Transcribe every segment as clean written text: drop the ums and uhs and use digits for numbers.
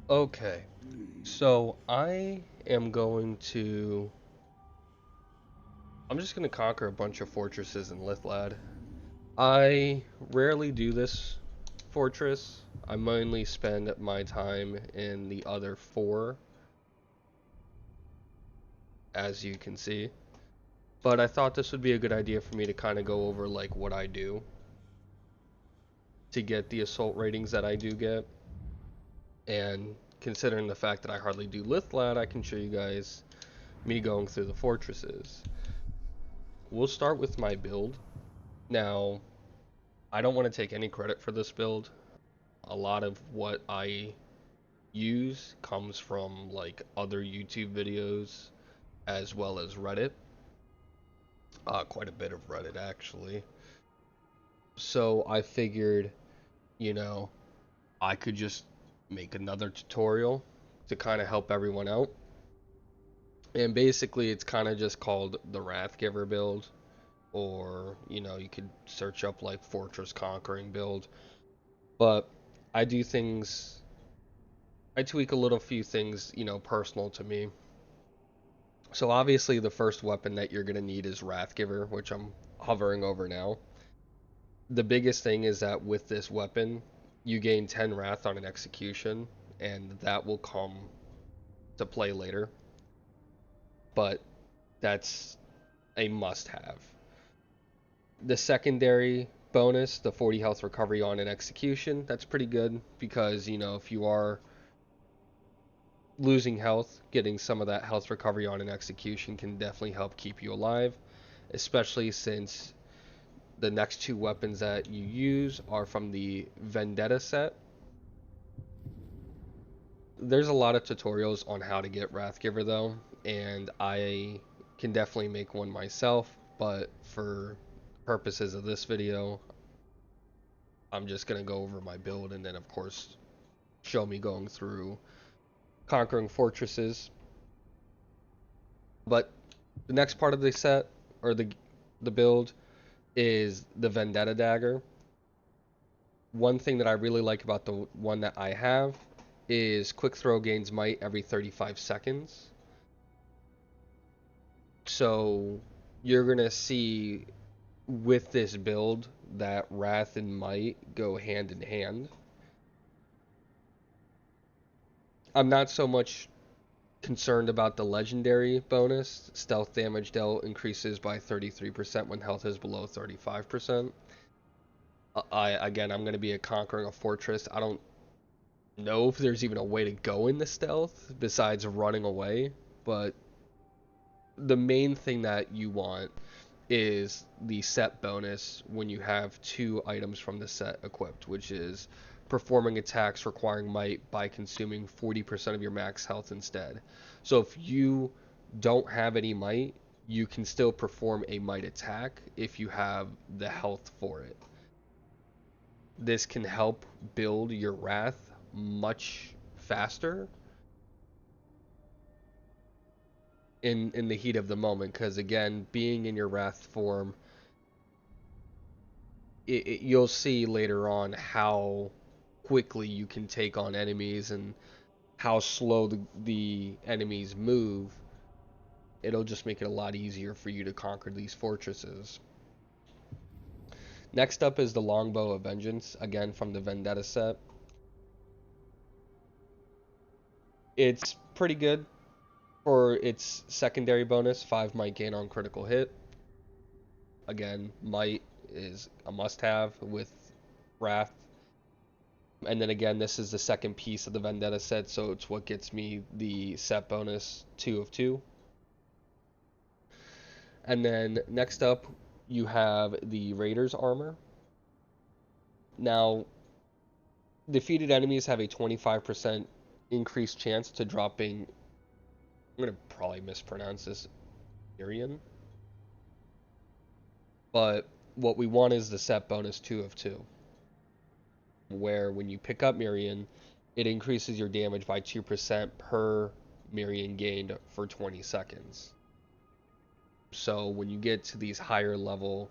Okay, so I'm just gonna conquer a bunch of fortresses in Lithlad. I rarely do this fortress. I mainly spend my time in the other four, as you can see. But I thought this would be a good idea for me to kind of go over like what I do to get the assault ratings that I do get. And considering the fact that I hardly do Lithlad, I can show you guys me going through the fortresses. We'll start with my build. Now, I don't want to take any credit for this build. A lot of what I use comes from like other YouTube videos as well as Reddit. Quite a bit of Reddit actually. So I figured, you know, I could just make another tutorial to kind of help everyone out. And basically, it's kind of just called the Wrathgiver build, or you could search up like Fortress Conquering build. But I do things, I tweak a little few things, personal to me. So obviously, the first weapon that you're gonna need is Wrathgiver, which I'm hovering over now. The biggest thing is that with this weapon, you gain 10 Wrath on an execution, and that will come to play later. But that's a must-have. The secondary bonus, the 40 health recovery on an execution, that's pretty good because, if you are losing health, getting some of that health recovery on an execution can definitely help keep you alive, especially since the next two weapons that you use are from the Vendetta set. There's a lot of tutorials on how to get Wrathgiver though, and I can definitely make one myself, but for purposes of this video, I'm just going to go over my build and then of course show me going through conquering fortresses. But the next part of the set, or the build, is the Vendetta Dagger. One thing that I really like about the one that I have is quick throw gains might every 35 seconds. So you're going to see with this build that Wrath and Might go hand in hand. I'm not so much concerned about the legendary bonus. Stealth damage dealt increases by 33% when health is below 35%. I'm going to be conquering a fortress. I don't know if there's even a way to go in the stealth besides running away, but the main thing that you want is the set bonus when you have two items from the set equipped, which is performing attacks requiring might by consuming 40% of your max health instead. So if you don't have any might, you can still perform a might attack if you have the health for it. This can help build your wrath much faster in the heat of the moment, because again, being in your wrath form, you'll see later on how quickly you can take on enemies and how slow the enemies move. It'll just make it a lot easier for you to conquer these fortresses. Next up is the Longbow of Vengeance, again from the Vendetta set. It's pretty good for its secondary bonus, 5 might gain on critical hit. Again, might is a must-have with Wrath. And then again, this is the second piece of the Vendetta set, so it's what gets me the set bonus 2 of 2. And then next up, you have the Raider's Armor. Now, defeated enemies have a 25% increased chance to dropping, I'm going to probably mispronounce this, Mirian. But what we want is the set bonus 2 of 2, where when you pick up Mirian, it increases your damage by 2% per Mirian gained for 20 seconds. So when you get to these higher level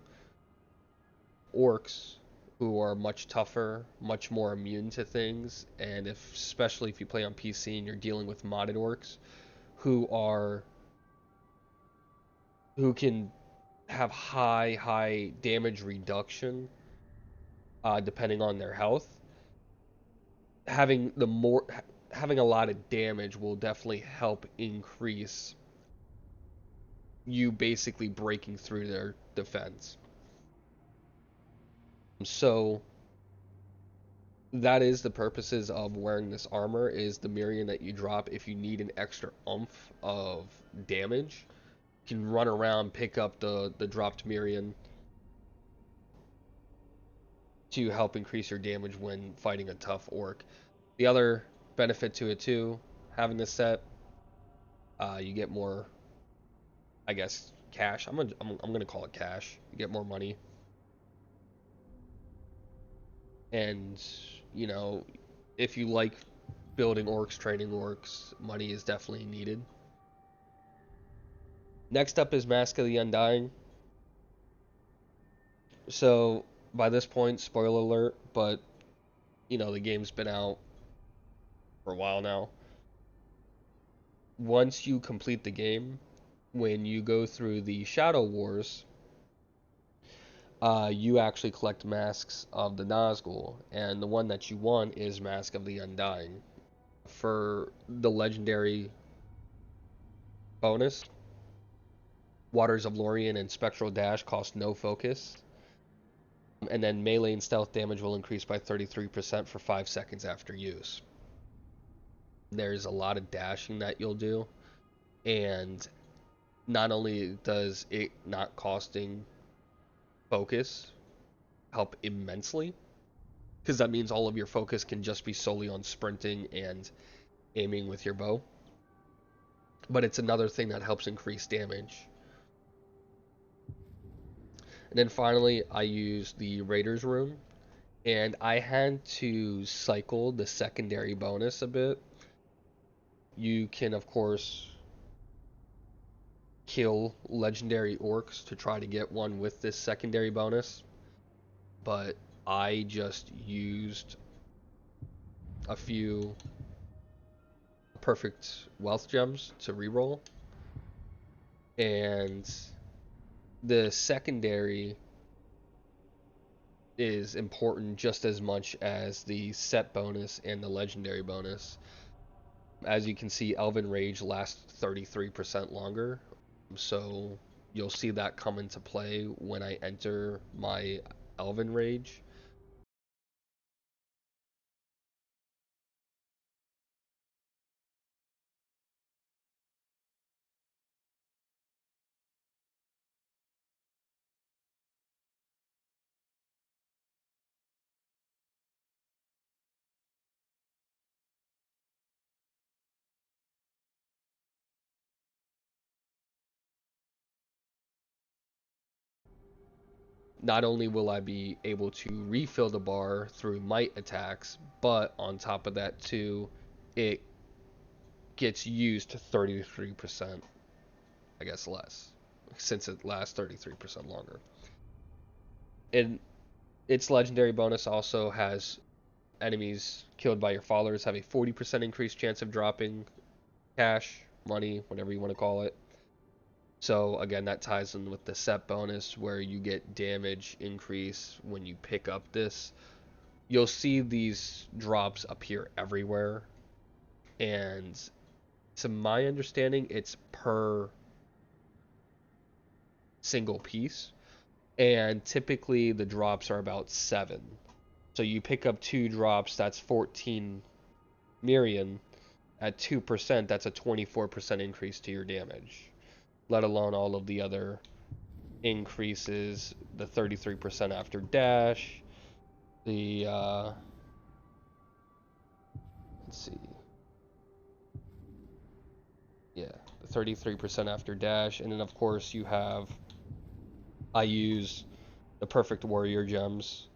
orcs who are much tougher, much more immune to things, and especially if you play on PC and you're dealing with modded orcs who are who can have high damage reduction depending on their health. Having the more having a lot of damage will definitely help increase you basically breaking through their defense. So that is the purposes of wearing this armor, is the Mirion that you drop if you need an extra oomph of damage. You can run around, pick up the dropped Mirion to help increase your damage when fighting a tough orc. The other benefit to it too, having this set, you get more, I guess, cash. I'm gonna call it cash. You get more money, and you know, if you like building orcs, training orcs, money is definitely needed. Next up is Mask of the Undying. So by this point, spoiler alert, but you know the game's been out for a while now. Once you complete the game, when you go through the Shadow Wars, you actually collect masks of the Nazgul, and the one that you want is Mask of the Undying. For the legendary bonus, Waters of Lorien and Spectral Dash cost no focus, and then melee and stealth damage will increase by 33% for 5 seconds after use. There's a lot of dashing that you'll do, and not only does it not costing focus help immensely, because that means all of your focus can just be solely on sprinting and aiming with your bow, but it's another thing that helps increase damage. And then finally, I used the Raiders Rune, and I had to cycle the secondary bonus a bit. You can, of course, kill legendary orcs to try to get one with this secondary bonus, but I just used a few perfect wealth gems to reroll, and the secondary is important just as much as the set bonus and the legendary bonus. As you can see, Elven Rage lasts 33% longer, so you'll see that come into play when I enter my Elven Rage. Not only will I be able to refill the bar through might attacks, but on top of that too, it gets used to 33%, I guess less, since it lasts 33% longer. And its legendary bonus also has enemies killed by your followers have a 40% increased chance of dropping cash, money, whatever you want to call it. So again, that ties in with the set bonus where you get damage increase when you pick up this. You'll see these drops appear everywhere, and to my understanding, it's per single piece, and typically the drops are about 7. So you pick up 2 drops, that's 14 Mirion. At 2%, that's a 24% increase to your damage, let alone all of the other increases, the 33% after dash, the, let's see, yeah, the 33% after dash, and then of course you have, I use the Perfect Warrior Gems.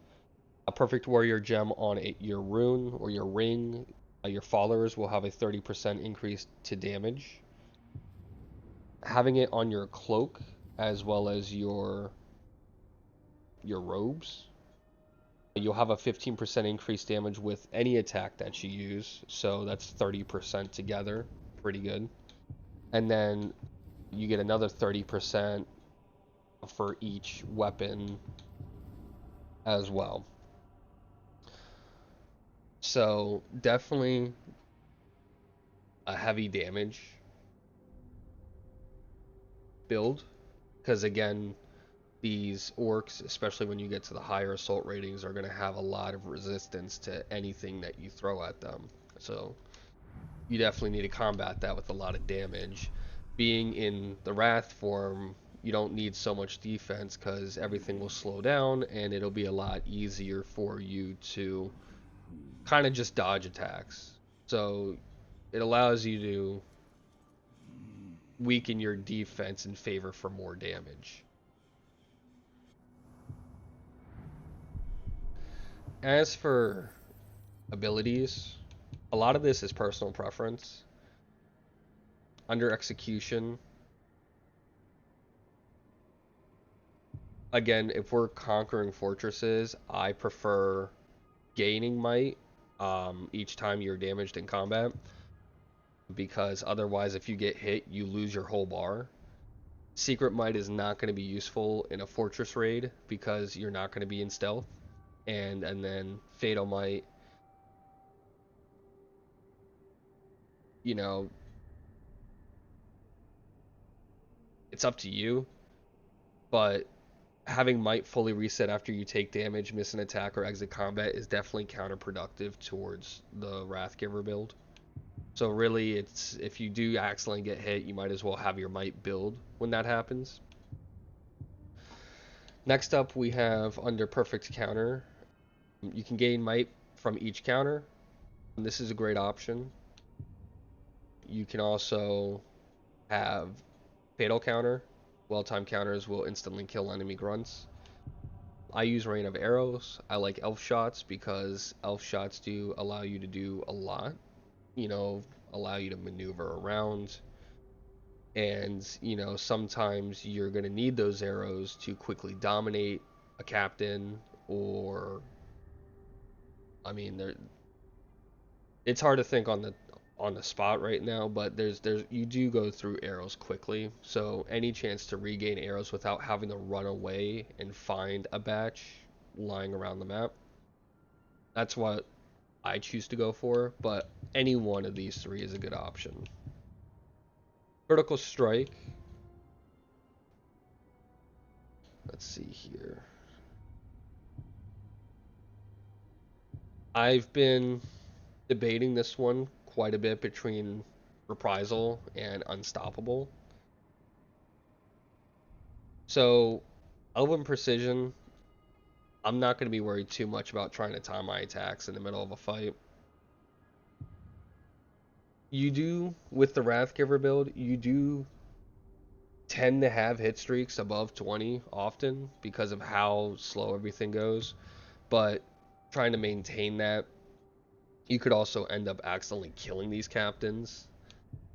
A Perfect Warrior Gem on your rune or your ring, your followers will have a 30% increase to damage. Having it on your cloak as well as your robes You'll have a 15% increased damage with any attack that you use, so that's 30% together. Pretty good. And then you get another 30% for each weapon as well. So definitely a heavy damage build, because again, these orcs, especially when you get to the higher assault ratings, are going to have a lot of resistance to anything that you throw at them. So you definitely need to combat that with a lot of damage. Being in the Wrath form, you don't need so much defense because everything will slow down and it'll be a lot easier for you to kind of just dodge attacks. So it allows you to weaken your defense in favor for more damage. As for abilities, a lot of this is personal preference. Under execution, again, if we're conquering fortresses, I prefer gaining might each time you're damaged in combat, because otherwise, if you get hit, you lose your whole bar. Secret might is not going to be useful in a fortress raid because you're not going to be in stealth, and then fatal might, you know, it's up to you, but having might fully reset after you take damage, miss an attack, or exit combat is definitely counterproductive towards the Wrathgiver build. So really, it's if you do accidentally get hit, you might as well have your might build when that happens. Next up, we have under perfect counter. You can gain might from each counter. This is a great option. You can also have fatal counter. Well-timed counters will instantly kill enemy grunts. I use rain of arrows. I like elf shots because elf shots do allow you to do a lot. Allow you to maneuver around. And, sometimes you're going to need those arrows to quickly dominate a captain, or, I mean, it's hard to think on the spot right now, but there's you do go through arrows quickly, so any chance to regain arrows without having to run away and find a batch lying around the map, that's what I choose to go for, but any one of these three is a good option. Critical strike. Let's see here. I've been debating this one quite a bit between reprisal and unstoppable. So, Elven Precision, I'm not going to be worried too much about trying to time my attacks in the middle of a fight. You do, with the Wrathgiver build, you do tend to have hit streaks above 20 often because of how slow everything goes, but trying to maintain that, you could also end up accidentally killing these captains.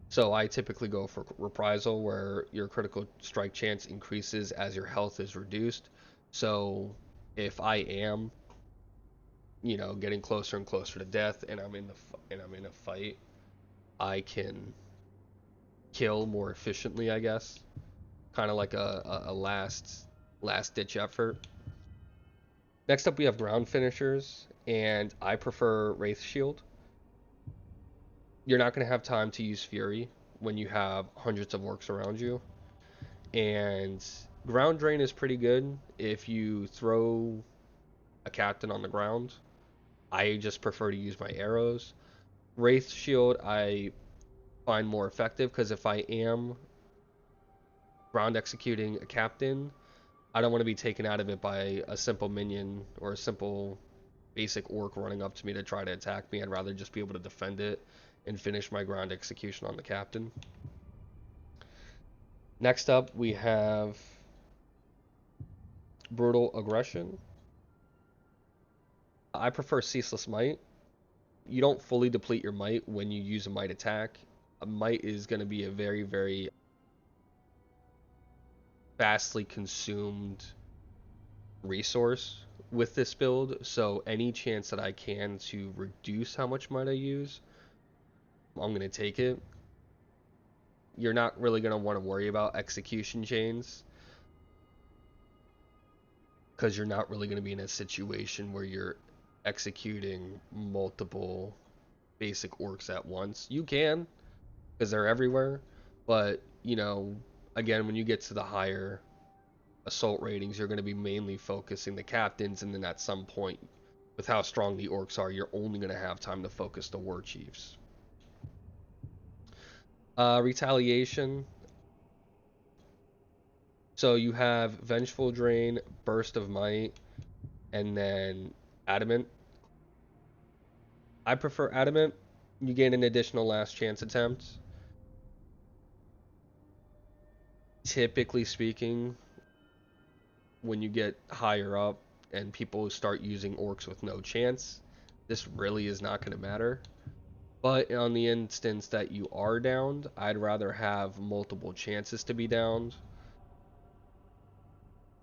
So I typically go for reprisal, where your critical strike chance increases as your health is reduced. So if I am, getting closer and closer to death, and I'm in a fight, I can kill more efficiently, I guess. Kind of like a last ditch effort. Next up, we have ground finishers, and I prefer Wraith Shield. You're not going to have time to use Fury when you have hundreds of orcs around you. And ground drain is pretty good if you throw a captain on the ground. I just prefer to use my arrows. Wraith Shield I find more effective because if I am ground executing a captain, I don't want to be taken out of it by a simple minion or a simple basic orc running up to me to try to attack me. I'd rather just be able to defend it and finish my ground execution on the captain. Next up, we have Brutal Aggression. I prefer Ceaseless Might. You don't fully deplete your might when you use a might attack. A might is going to be a very, very fastly consumed resource with this build, so any chance that I can to reduce how much might I use, I'm gonna take it. You're not really gonna want to worry about execution chains because you're not really gonna be in a situation where you're executing multiple basic orcs at once. You can, because they're everywhere, but you know, again, when you get to the higher assault ratings, you're going to be mainly focusing the captains, and then at some point, with how strong the orcs are, you're only going to have time to focus the war chiefs. Retaliation. So you have Vengeful Drain, Burst of Might, and then Adamant. I prefer Adamant. You gain an additional last chance attempt. Typically speaking, when you get higher up and people start using orcs with no chance, this really is not going to matter. But on the instance that you are downed, I'd rather have multiple chances to be downed,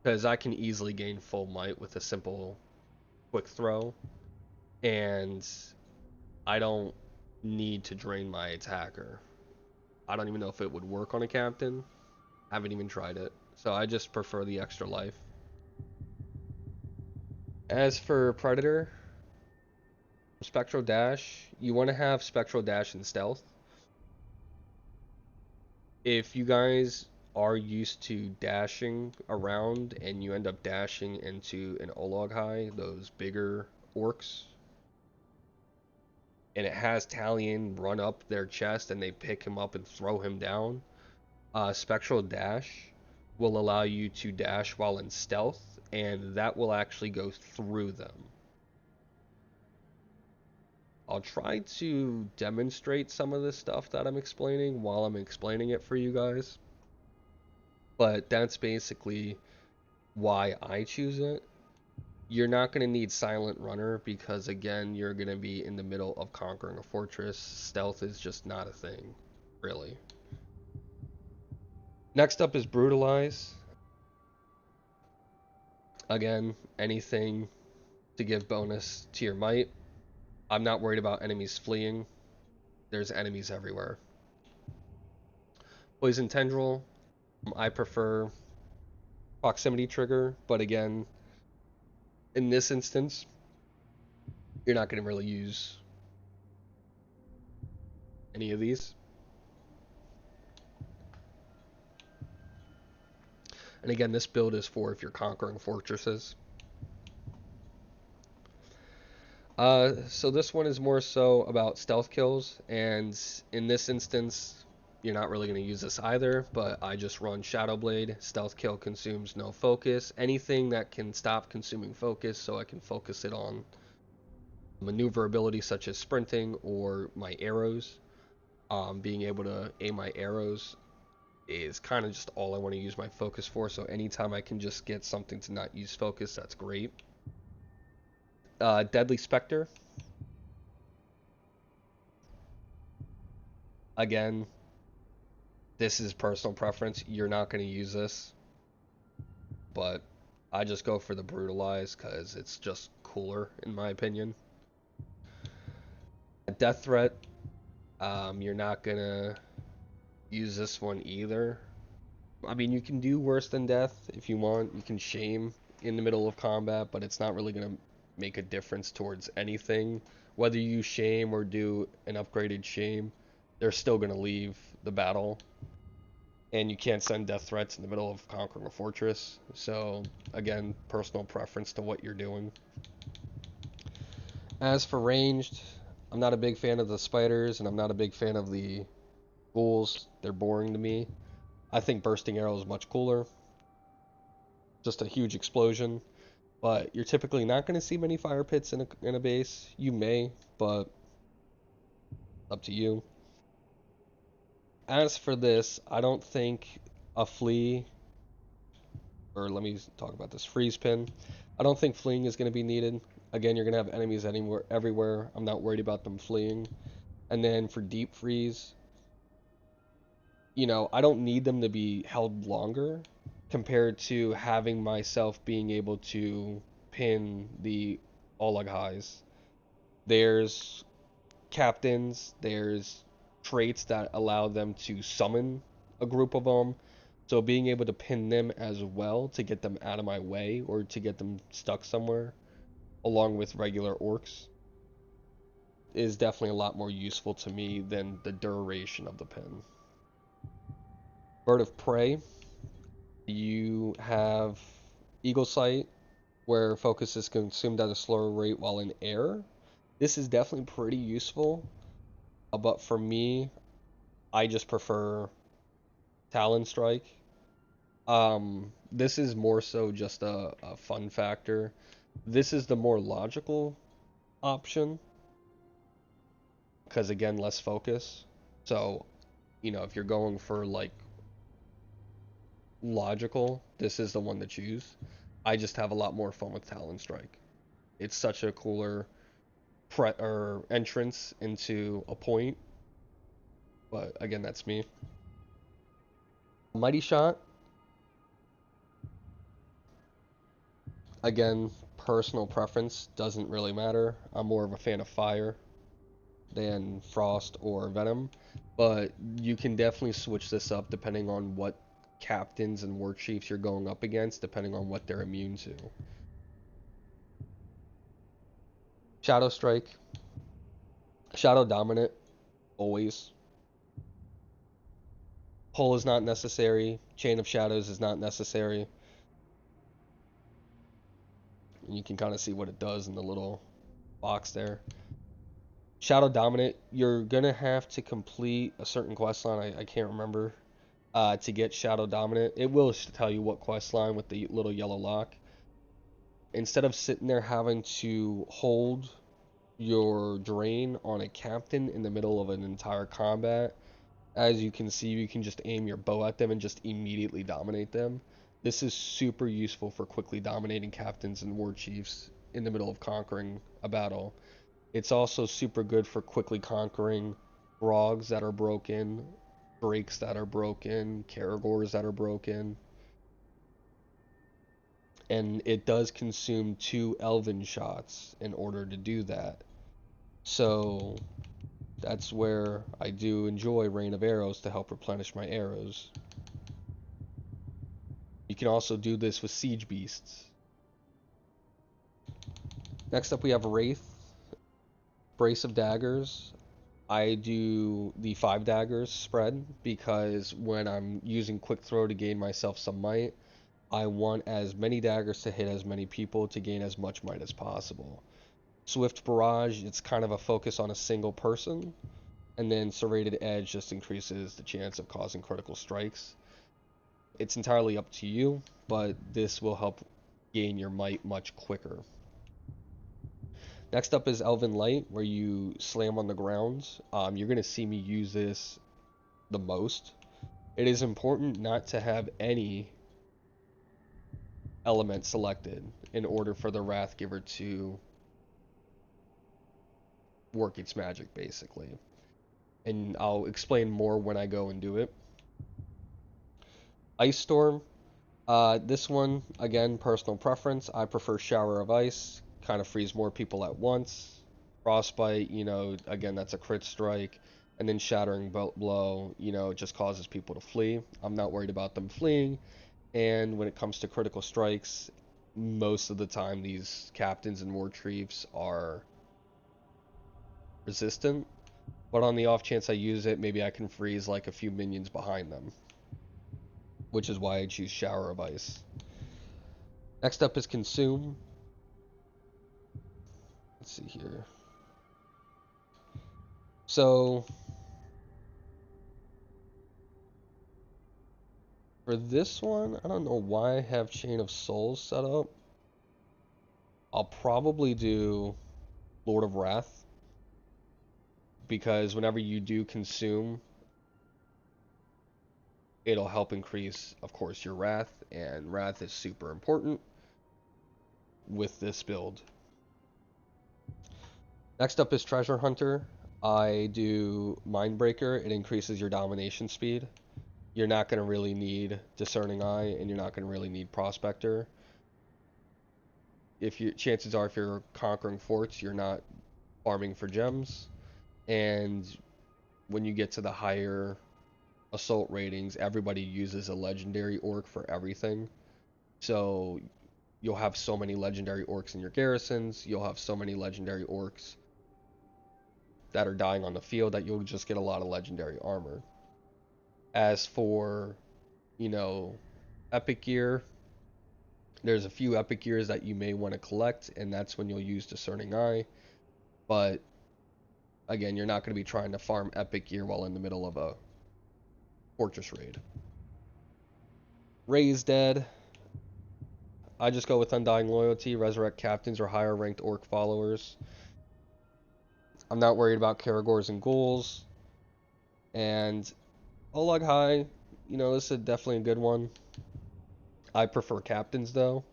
because I can easily gain full might with a simple quick throw, and I don't need to drain my attacker. I don't even know if it would work on a captain. I haven't even tried it. So I just prefer the extra life. As for Predator, Spectral Dash, you want to have Spectral Dash and Stealth. If you guys are used to dashing around and you end up dashing into an Olog High, those bigger orcs, and it has Talion run up their chest and they pick him up and throw him down, Spectral Dash will allow you to dash while in stealth, and that will actually go through them. I'll try to demonstrate some of this stuff that I'm explaining while I'm explaining it for you guys. But that's basically why I choose it. You're not going to need Silent Runner because, again, you're going to be in the middle of conquering a fortress. Stealth is just not a thing, really. Next up is Brutalize. Again, anything to give bonus to your might. I'm not worried about enemies fleeing. There's enemies everywhere. Poison Tendril. I prefer Proximity Trigger, but again, in this instance, you're not going to really use any of these. And again, this build is for if you're conquering fortresses. So this one is more so about stealth kills, and in this instance, you're not really going to use this either, but I just run Shadow Blade. Stealth kill consumes no focus. Anything that can stop consuming focus so I can focus it on maneuverability such as sprinting or my arrows. Being able to aim my arrows is kind of just all I want to use my focus for, so anytime I can just get something to not use focus, that's great. Deadly Spectre. Again, this is personal preference. You're not going to use this, but I just go for the Brutalize because it's just cooler in my opinion. Death Threat. You're not going to use this one either. I mean, you can do worse than death if you want. You can shame in the middle of combat, but it's not really going to make a difference towards anything. Whether you shame or do an upgraded shame, they're still going to leave the battle. And you can't send death threats in the middle of conquering a fortress. So, again, personal preference to what you're doing. As for ranged, I'm not a big fan of the spiders, and I'm not a big fan of the ghouls. They're boring to me. I think bursting arrow is much cooler. Just a huge explosion. But you're typically not going to see many fire pits in a base. You may, but up to you. As for this, I don't think a flea, or let me talk about this freeze pin. I don't think fleeing is going to be needed. Again, you're going to have enemies anywhere, everywhere. I'm not worried about them fleeing. And then for deep freeze, you know, I don't need them to be held longer. compared to having myself being able to pin the Oleg highs. There's captains, there's traits that allow them to summon a group of them. So being able to pin them as well to get them out of my way or to get them stuck somewhere along with regular orcs is definitely a lot more useful to me than the duration of the pin. Bird of Prey, you have Eagle Sight, where focus is consumed at a slower rate while in air. This is definitely pretty useful, but for me, I just prefer Talon Strike. This is more so just a fun factor. This is the more logical option, because again, less focus. So, if you're going for like logical, this is the one to choose. I just have a lot more fun with Talon Strike. It's such a cooler or entrance into a point, but again, that's me. Mighty Shot, again, personal preference, doesn't really matter. I'm more of a fan of fire than frost or venom, but you can definitely switch this up depending on what captains and war chiefs you're going up against, depending on what they're immune to. Shadow Strike, Shadow Dominant, always. Pull is not necessary. Chain of Shadows is not necessary. And you can kind of see what it does in the little box there. Shadow Dominant, you're going to have to complete a certain quest line. I can't remember. To get Shadow Dominant. It will tell you what quest line with the little yellow lock. Instead of sitting there having to hold your drain on a captain in the middle of an entire combat, as you can see, you can just aim your bow at them and just immediately dominate them. This is super useful for quickly dominating captains and war chiefs in the middle of conquering a battle. It's also super good for quickly conquering frogs that are broken, drakes that are broken, Caragors that are broken. And it does consume 2 elven shots in order to do that. So that's where I do enjoy Rain of Arrows to help replenish my arrows. You can also do this with Siege Beasts. Next up we have Wraith, Brace of Daggers. I do the 5 daggers spread because when I'm using Quick Throw to gain myself some might, I want as many daggers to hit as many people to gain as much might as possible. Swift Barrage, it's kind of a focus on a single person, and then Serrated Edge just increases the chance of causing critical strikes. It's entirely up to you, but this will help gain your might much quicker. Next up is Elven Light, where you slam on the ground. You're going to see me use this the most. It is important not to have any element selected in order for the Wrathgiver to work its magic, basically. And I'll explain more when I go and do it. Ice Storm. This one, again, personal preference. I prefer Shower of Ice. Kind of frees more people at once. Frostbite, again, that's a crit strike. And then Shattering Blow, it just causes people to flee. I'm not worried about them fleeing. And when it comes to critical strikes, most of the time these captains and war chiefs are resistant. But on the off chance I use it, maybe I can freeze like a few minions behind them. Which is why I choose Shower of Ice. Next up is Consume. Let's see here. So for this one, I don't know why I have Chain of Souls set up. I'll probably do Lord of Wrath, because whenever you do consume, it'll help increase, of course, your Wrath, and Wrath is super important with this build. Next up is Treasure Hunter. I do Mindbreaker. It increases your domination speed. you're not going to really need Discerning Eye, and you're not going to really need Prospector. Chances are, if you're conquering forts, you're not farming for gems, and when you get to the higher assault ratings, everybody uses a legendary orc for everything. So you'll have so many legendary orcs in your garrisons, you'll have so many legendary orcs that are dying on the field that you'll just get a lot of legendary armor. As for, epic gear, there's a few epic gears that you may want to collect, and that's when you'll use Discerning Eye. But again, you're not going to be trying to farm epic gear while in the middle of a fortress raid. Raise Dead, I just go with Undying Loyalty, resurrect captains or higher ranked orc followers. I'm not worried about Karagors and ghouls. And Olag High, this is definitely a good one. I prefer captains though,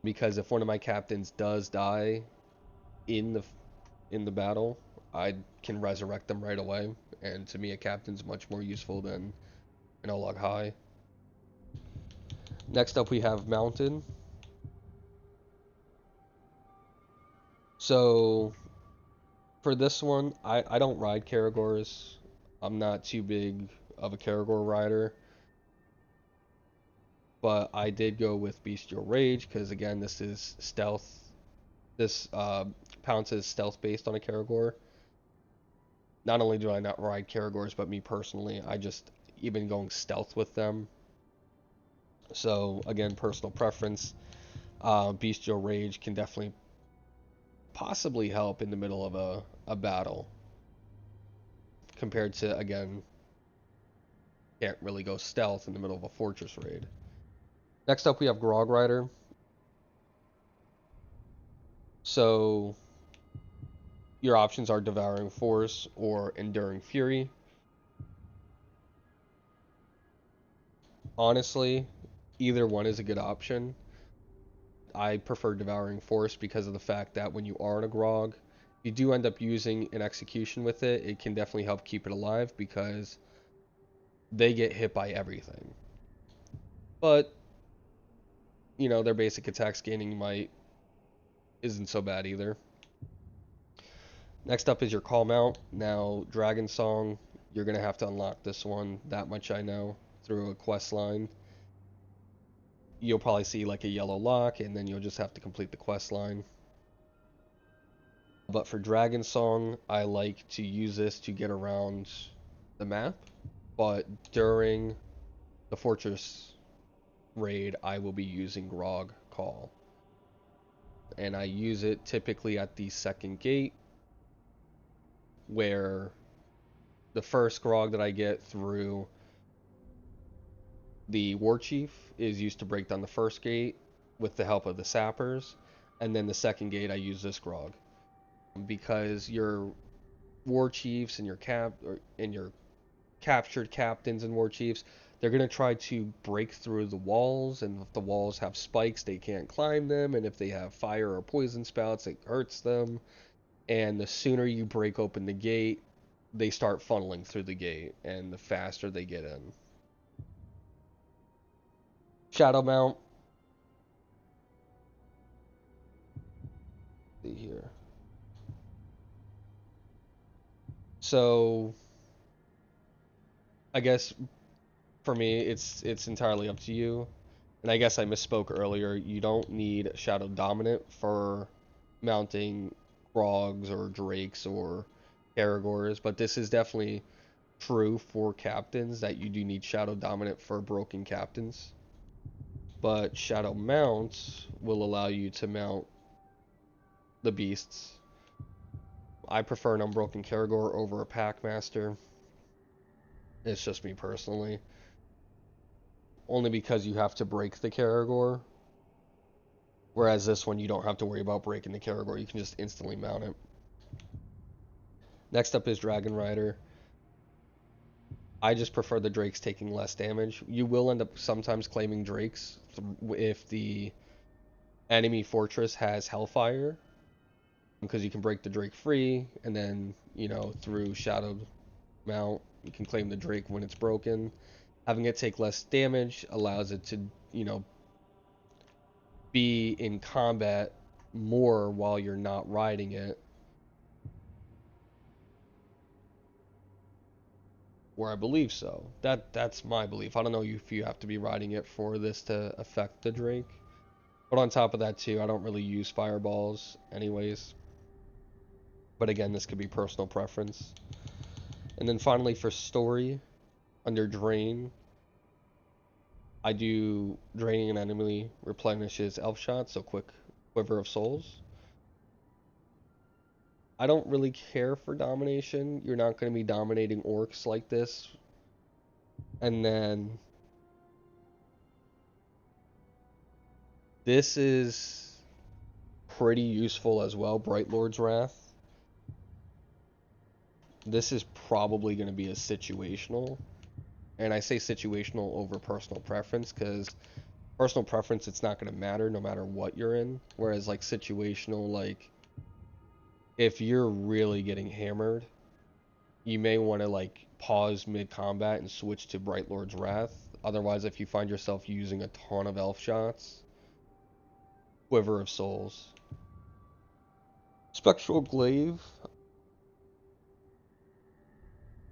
because if one of my captains does die in the battle, I can resurrect them right away. And to me, a captain's much more useful than an Olag High. Next up, we have Mountain. So for this one, I don't ride Karagors. I'm not too big of a Karagor rider. But I did go with Bestial Rage because, again, this is stealth. This Pounce is stealth based on a Karagor. Not only do I not ride Karagors, but me personally, I just even going stealth with them. So, again, personal preference. Bestial Rage can definitely possibly help in the middle of a battle. Compared to, again, can't really go stealth in the middle of a fortress raid. Next up, we have Grog Rider. So, your options are Devouring Force or Enduring Fury. Honestly, either one is a good option. I prefer Devouring Force because of the fact that when you are in a grog, if you do end up using an execution with it, it can definitely help keep it alive because they get hit by everything. But, their basic attack scaling might isn't so bad either. Next up is your Call Mount. Now, Dragon Song, you're going to have to unlock this one, that much I know, through a quest line. You'll probably see like a yellow lock, and then you'll just have to complete the quest line. But for Dragon Song, I like to use this to get around the map. But during the Fortress raid, I will be using Grog Call. And I use it typically at the second gate, where the first Grog that I get through the War Chief is used to break down the first gate with the help of the sappers. And then the second gate, I use this Grog. Because your War Chiefs and your captured captains and War Chiefs, they're going to try to break through the walls, and if the walls have spikes, they can't climb them, and if they have fire or poison spouts, it hurts them. And the sooner you break open the gate, they start funneling through the gate, and the faster they get in. Shadow Mount. Let's see here. So, I guess for me, it's entirely up to you. And I guess I misspoke earlier. You don't need Shadow Dominant for mounting Grogs or Drakes or Karagors, but this is definitely true for captains that you do need Shadow Dominant for broken captains. But Shadow Mount will allow you to mount the beasts. I prefer an Unbroken Karagor over a Packmaster. It's just me personally. Only because you have to break the Karagor. Whereas this one, you don't have to worry about breaking the Karagor. You can just instantly mount it. Next up is Dragon Rider. I just prefer the Drakes taking less damage. You will end up sometimes claiming Drakes if the enemy fortress has Hellfire, because you can break the Drake free, and then, through Shadowed Mount, you can claim the Drake when it's broken. Having it take less damage allows it to, be in combat more while you're not riding it. Where I believe so. That's my belief. I don't know if you have to be riding it for this to affect the Drake. But on top of that too, I don't really use fireballs anyways. But again, this could be personal preference. And then finally for story, under Drain, I do draining an enemy replenishes elf shot, so quick quiver of souls. I don't really care for domination. You're not going to be dominating orcs like this. And then this is pretty useful as well, Bright Lord's Wrath. This is probably going to be a situational. And I say situational over personal preference because personal preference, it's not going to matter no matter what you're in. Whereas like situational, like if you're really getting hammered, you may want to like pause mid-combat and switch to Bright Lord's Wrath. Otherwise, if you find yourself using a ton of elf shots, Quiver of Souls. Spectral Glaive.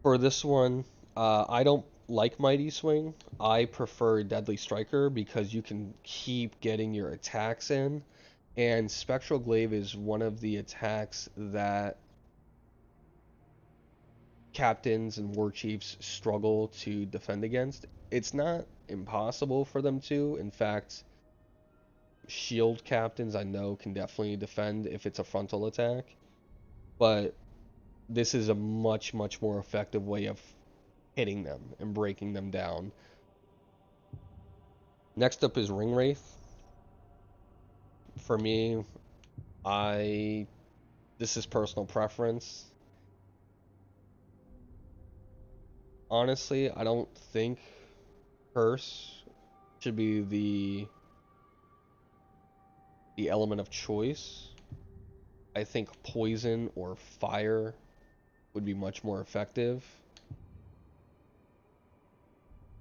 For this one, I don't like Mighty Swing. I prefer Deadly Striker because you can keep getting your attacks in. And Spectral Glaive is one of the attacks that captains and war chiefs struggle to defend against. It's not impossible for them to. In fact, shield captains I know can definitely defend if it's a frontal attack. But this is a much, much more effective way of hitting them and breaking them down. Next up is Ring Wraith. For me, this is personal preference. Honestly, I don't think Curse should be the element of choice. I think poison or fire would be much more effective.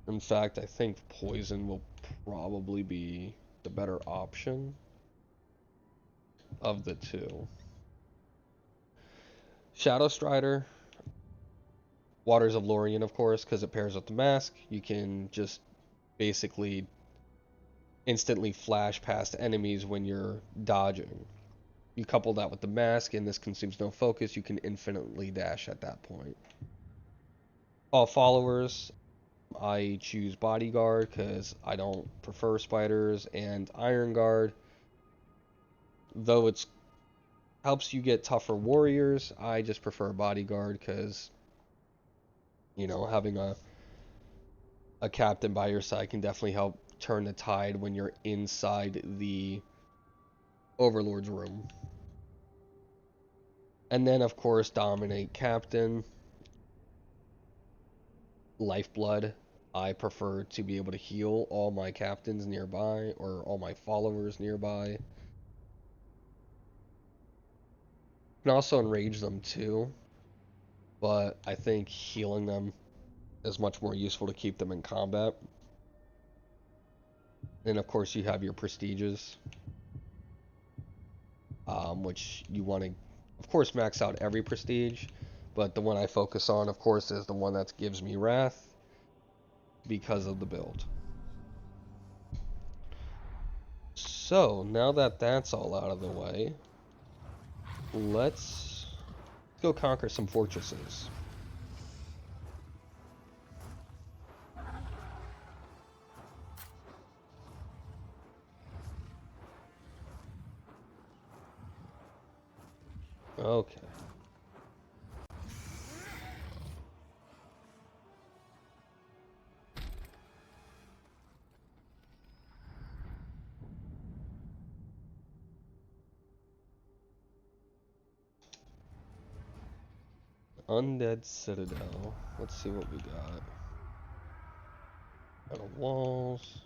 In fact, I think poison will probably be the better option of the two. Shadow Strider, Waters of Lorien, of course, because it pairs with the mask. You can just basically instantly flash past enemies when you're dodging. You couple that with the mask, and this consumes no focus. You can infinitely dash at that point. All followers, I choose Bodyguard because I don't prefer spiders, and Iron Guard, though it helps you get tougher warriors, I just prefer Bodyguard because, having a captain by your side can definitely help turn the tide when you're inside the Overlord's room. And then, of course, Dominate Captain. Lifeblood. I prefer to be able to heal all my captains nearby or all my followers nearby. You can also enrage them too, but I think healing them is much more useful to keep them in combat. Then, of course, you have your prestiges, which you want to, of course, max out every prestige, but the one I focus on, of course, is the one that gives me Wrath because of the build. So, now that that's all out of the way, let's go conquer some fortresses. Okay. Undead Citadel. Let's see what we got. Metal walls.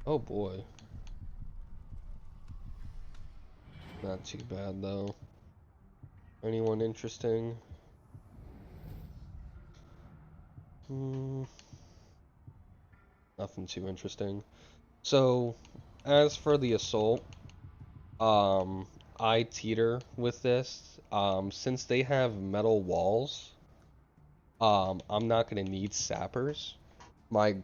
Oh boy. Not too bad though. Anyone interesting? Nothing too interesting. So, as for the assault, I teeter with this. Since they have metal walls, I'm not gonna need sappers. My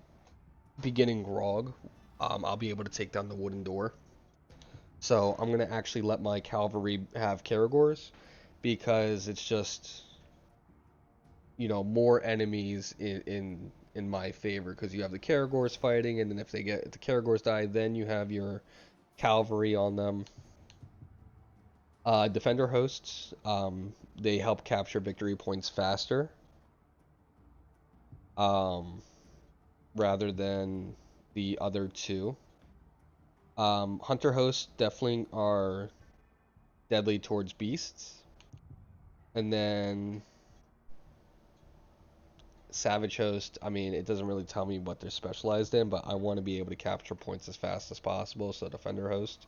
beginning grog, I'll be able to take down the wooden door. So I'm gonna actually let my cavalry have Caragors because it's just, you know, more enemies in my favor because you have the Caragors fighting, and then if the Caragors die, then you have your cavalry on them. Defender hosts, they help capture victory points faster, um, rather than the other two. Hunter hosts definitely are deadly towards beasts. And then Savage Host, I mean, it doesn't really tell me what they're specialized in, but I want to be able to capture points as fast as possible, so Defender Host.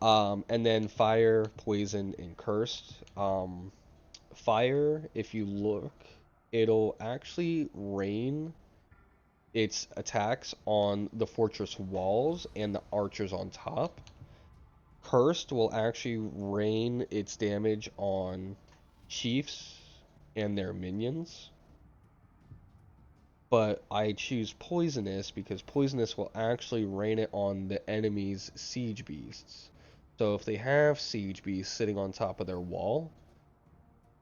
And then Fire, Poison, and Cursed. Fire, if you look, it'll actually rain its attacks on the fortress walls and the archers on top. Cursed will actually rain its damage on chiefs and their minions. But I choose Poisonous because Poisonous will actually rain it on the enemy's siege beasts. So if they have siege beasts sitting on top of their wall,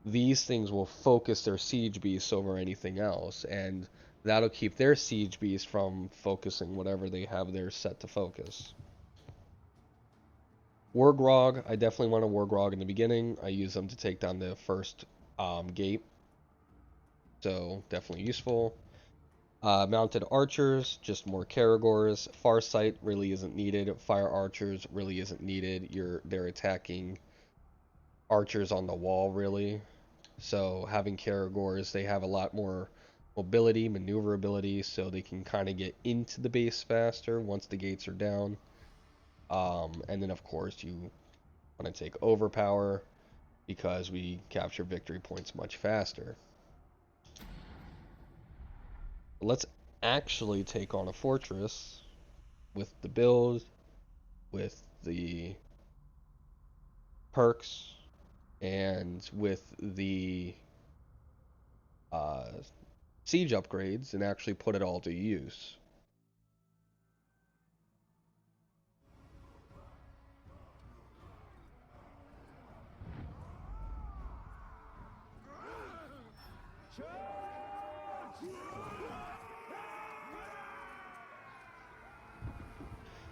these things will focus their siege beasts over anything else, and that'll keep their siege beasts from focusing whatever they have there set to focus. Wargrog, I definitely want a Wargrog in the beginning. I use them to take down the first gate, so definitely useful. Mounted archers, just more Caragors. Farsight really isn't needed. Fire archers really isn't needed. They're attacking archers on the wall, really. So having Caragors, they have a lot more mobility, maneuverability, so they can kind of get into the base faster once the gates are down. And then of course you want to take overpower because we capture victory points much faster. Let's actually take on a fortress with the build, with the perks, and with the siege upgrades, and actually put it all to use.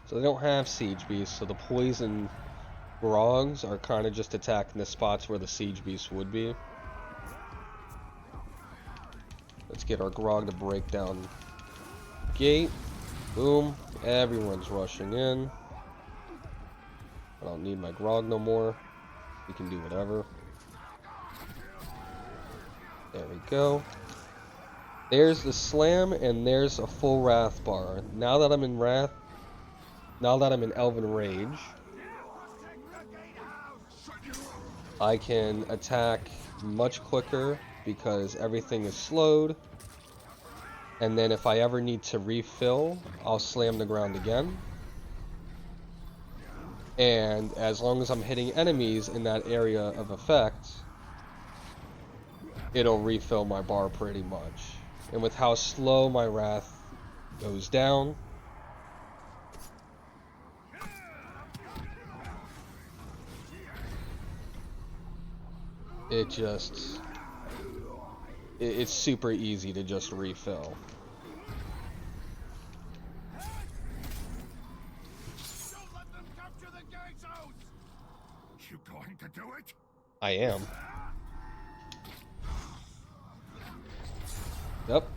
So they don't have siege beasts, so the poison grogs are kind of just attacking the spots where the siege beasts would be. Let's get our grog to break down gate. Boom. Everyone's rushing in. I don't need my grog no more. We can do whatever. There we go. There's the slam, and there's a full wrath bar. Now that I'm in wrath, now that I'm in Elven Rage, I can attack much quicker because everything is slowed. And then if I ever need to refill, I'll slam the ground again. And as long as I'm hitting enemies in that area of effect, it'll refill my bar pretty much. And with how slow my wrath goes down, it's super easy to just refill. Don't let them capture the gatehouse! You going to do it? I am. Yep.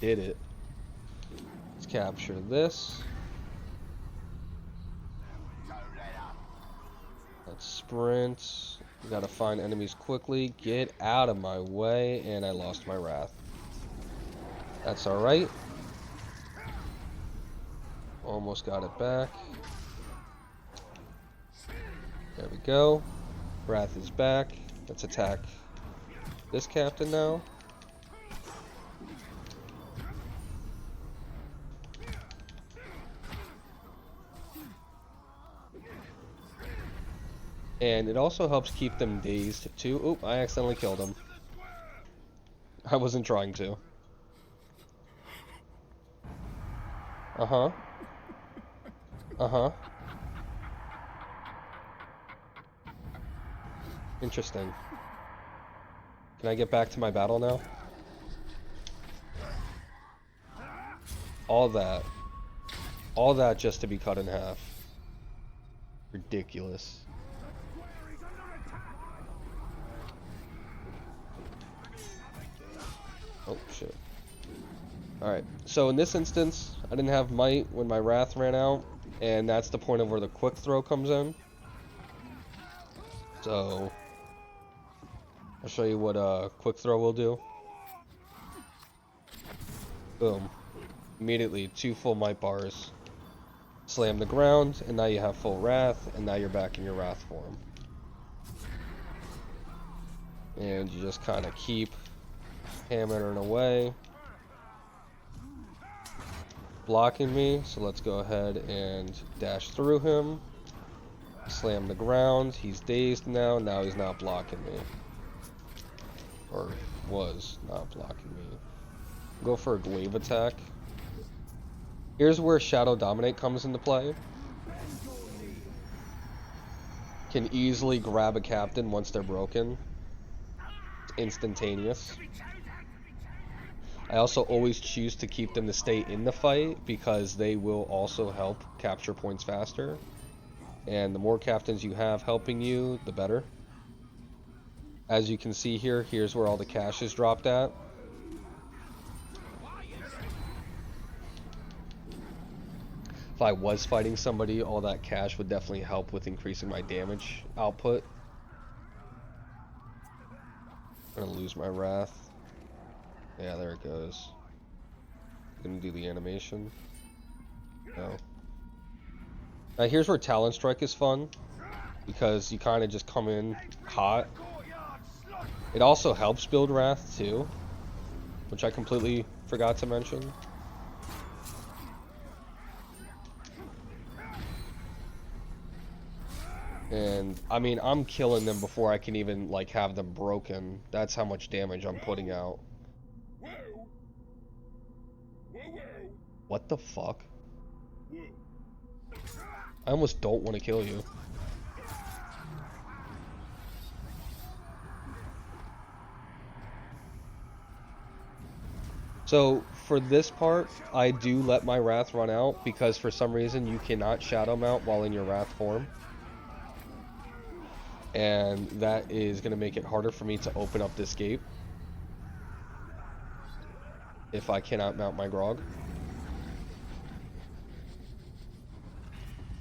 Did it. Let's capture this. Let's sprint. We gotta find enemies quickly. Get out of my way. And I lost my wrath. That's alright. Almost got it back. There we go. Wrath is back. Let's attack this captain now. And it also helps keep them dazed too. Oop, I accidentally killed him. I wasn't trying to. Uh-huh. Uh-huh. Interesting. Can I get back to my battle now? All that. All that just to be cut in half. Ridiculous. Oh, shit. Alright, so in this instance, I didn't have might when my wrath ran out, and that's the point of where the quick throw comes in. So, I'll show you what quick throw will do. Boom. Immediately, 2 full might bars. Slam the ground, and now you have full wrath, and now you're back in your wrath form. And you just kind of keep hammering away. Blocking me, so let's go ahead and dash through him. Slam the ground. He's dazed now. Now he's not blocking me. Or was not blocking me. Go for a glaive attack. Here's where Shadow Dominate comes into play. Can easily grab a captain once they're broken. It's instantaneous. I also always choose to keep them to stay in the fight because they will also help capture points faster. And the more captains you have helping you, the better. As you can see here, here's where all the cash is dropped at. If I was fighting somebody, all that cash would definitely help with increasing my damage output. I'm gonna lose my wrath. Yeah, there it goes. Gonna do the animation. No. Now here's where Talon Strike is fun, because you kind of just come in hot. It also helps build wrath too, which I completely forgot to mention. And I mean, I'm killing them before I can even like have them broken. That's how much damage I'm putting out. What the fuck? I almost don't want to kill you. So for this part, I do let my wrath run out because for some reason you cannot shadow mount while in your wrath form. And that is going to make it harder for me to open up this gate if I cannot mount my grog.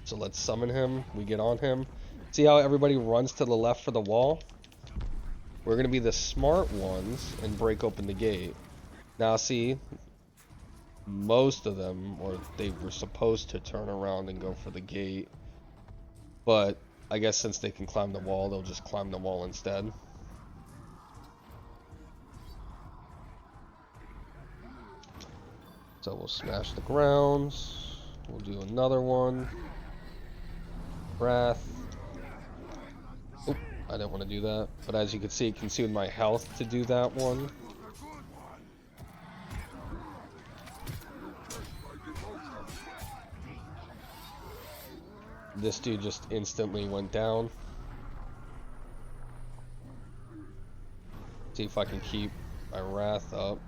So let's summon him. We get on him. See how everybody runs to the left for the wall? We're going to be the smart ones and break open the gate. Now see, most of them, or they were supposed to turn around and go for the gate. But I guess since they can climb the wall, they'll just climb the wall instead. So we'll smash the ground. We'll do another one. Wrath. Oop, I didn't want to do that. But as you can see, it consumed my health to do that one. This dude just instantly went down. See if I can keep my wrath up.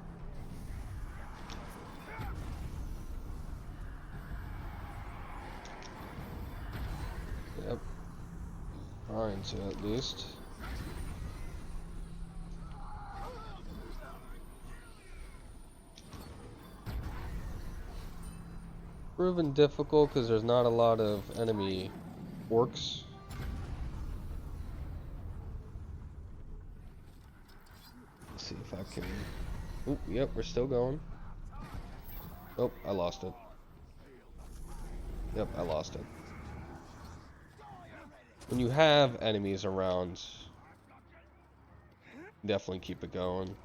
Yep. Trying to at least. Proven difficult because there's not a lot of enemy orcs. Let's see if I can. Oop, yep, we're still going. Oh, I lost it. Yep, I lost it. When you have enemies around, definitely keep it going.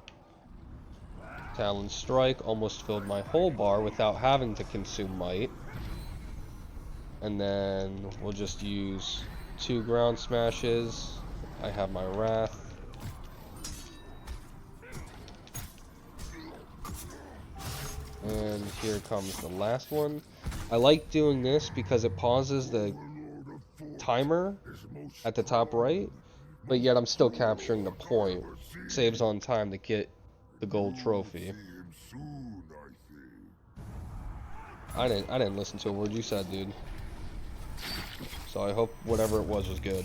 Talon Strike almost filled my whole bar without having to consume might. And then we'll just use 2 ground smashes. I have my Wrath. And here comes the last one. I like doing this because it pauses the timer at the top right, but yet I'm still capturing the point. Saves on time to get the gold trophy. I didn't listen to a word you said, dude. So I hope whatever it was good.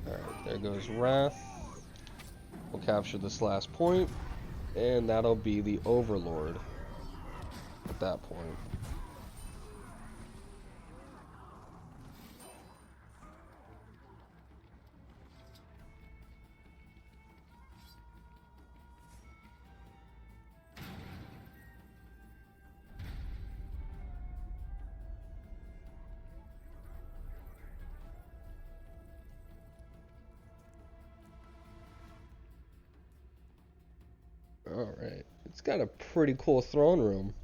Alright, there goes Wrath. We'll capture this last point, and that'll be the Overlord at that point. Alright, it's got a pretty cool throne room.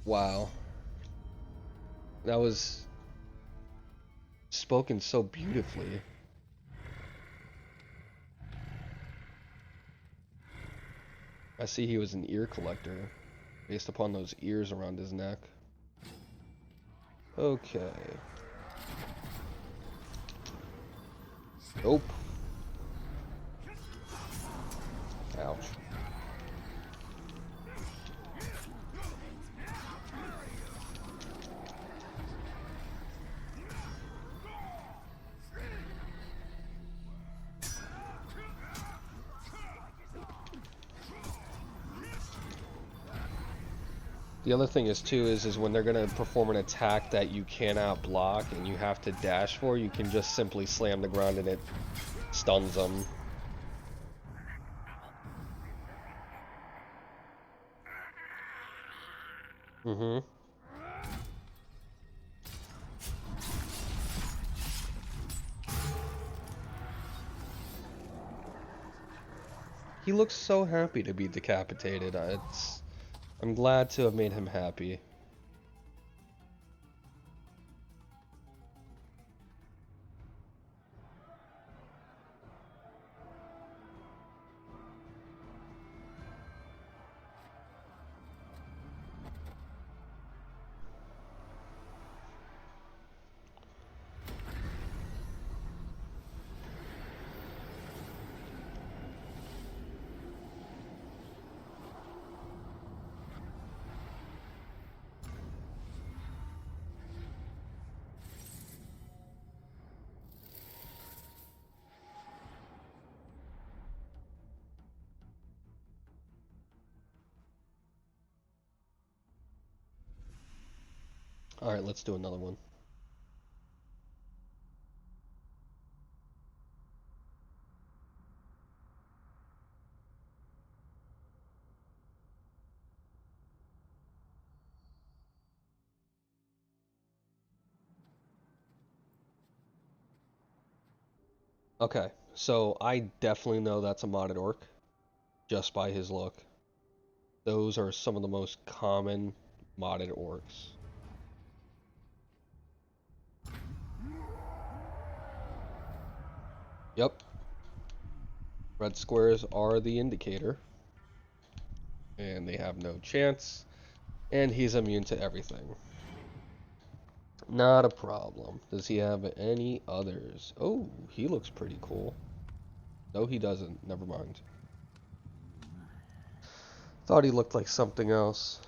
Wow. That was spoken so beautifully. I see he was an ear collector, based upon those ears around his neck. Okay. Nope. Ouch. The other thing is too is when they're gonna perform an attack that you cannot block and you have to dash for, you can just simply slam the ground and it stuns them. Mm-hmm. He looks so happy to be decapitated. I'm glad to have made him happy. Alright, let's do another one. Okay, so I definitely know that's a modded orc, just by his look. Those are some of the most common modded orcs. Yep. Red squares are the indicator. And they have no chance. And he's immune to everything. Not a problem. Does he have any others? Oh, he looks pretty cool. No, he doesn't. Never mind. Thought he looked like something else.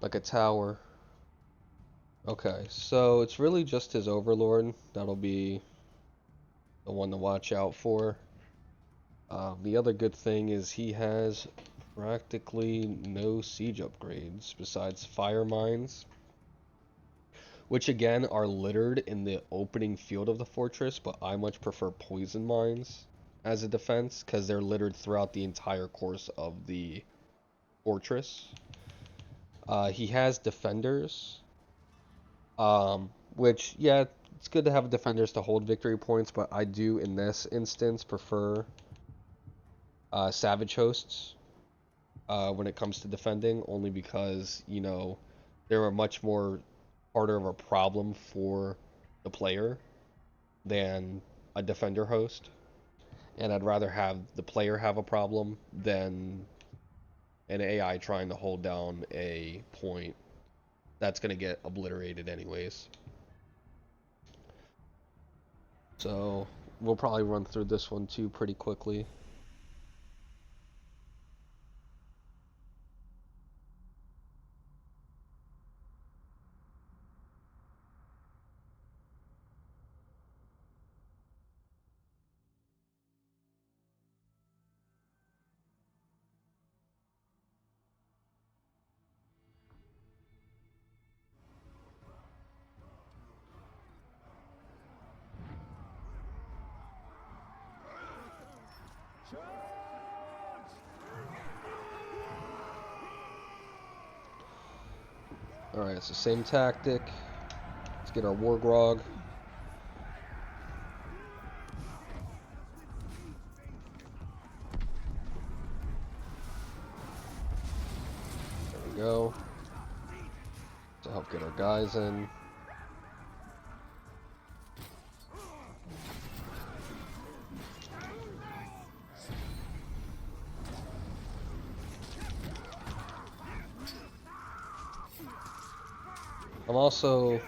Like a tower. Okay, so it's really just his Overlord. That'll be the one to watch out for. The other good thing is he has practically no siege upgrades besides fire mines, which again are littered in the opening field of the fortress, but I much prefer poison mines as a defense because they're littered throughout the entire course of the fortress. He has defenders, Which, yeah, it's good to have defenders to hold victory points, but I do, in this instance, prefer Savage Hosts when it comes to defending, only because, you know, they're a much more harder of a problem for the player than a defender host. And I'd rather have the player have a problem than an AI trying to hold down a point that's going to get obliterated anyways. So we'll probably run through this one too pretty quickly. Alright, it's the same tactic. Let's get our Wargrog. There we go. To help get our guys in. I'm also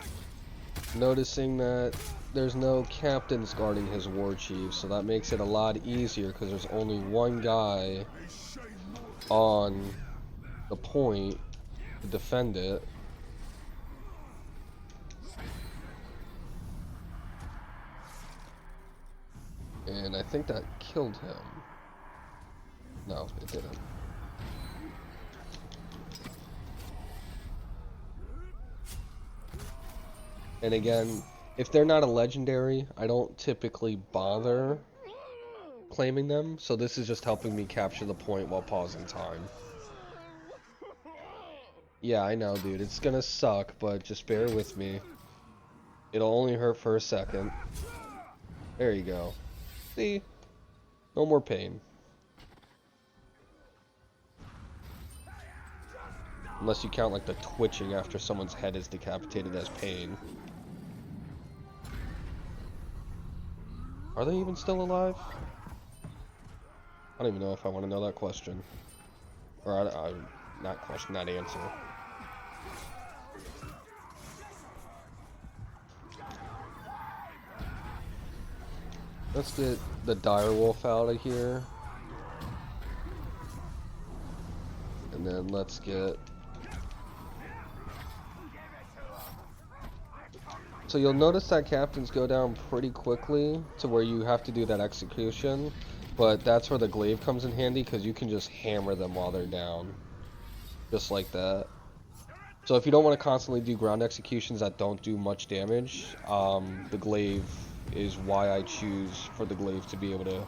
noticing that there's no captains guarding his war chief, so that makes it a lot easier because there's only one guy on the point to defend it. And I think that killed him. No, it didn't. And again, if they're not a legendary, I don't typically bother claiming them, so this is just helping me capture the point while pausing time. Yeah, I know, dude, it's gonna suck, but just bear with me. It'll only hurt for a second. There you go. See? No more pain. Unless you count like the twitching after someone's head is decapitated as pain. Are they even still alive? I don't even know if I want to know that question. Or not question, that answer. Let's get the direwolf out of here. And then let's get... So you'll notice that captains go down pretty quickly to where you have to do that execution. But that's where the glaive comes in handy, because you can just hammer them while they're down. Just like that. So if you don't want to constantly do ground executions that don't do much damage, the glaive is why I choose for the glaive to be able to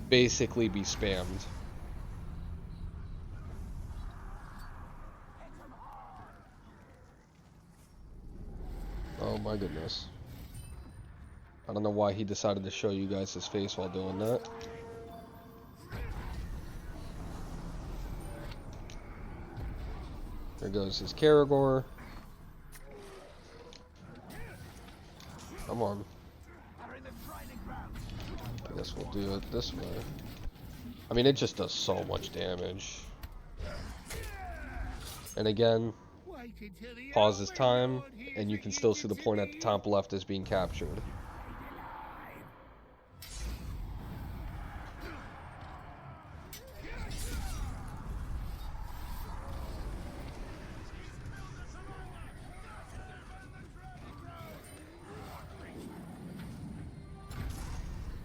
basically be spammed. Oh my goodness. I don't know why he decided to show you guys his face while doing that. There goes his Karagor. Come on. I guess we'll do it this way. I mean, it just does so much damage. And again, pause this time, and you can still see the point at the top left is being captured.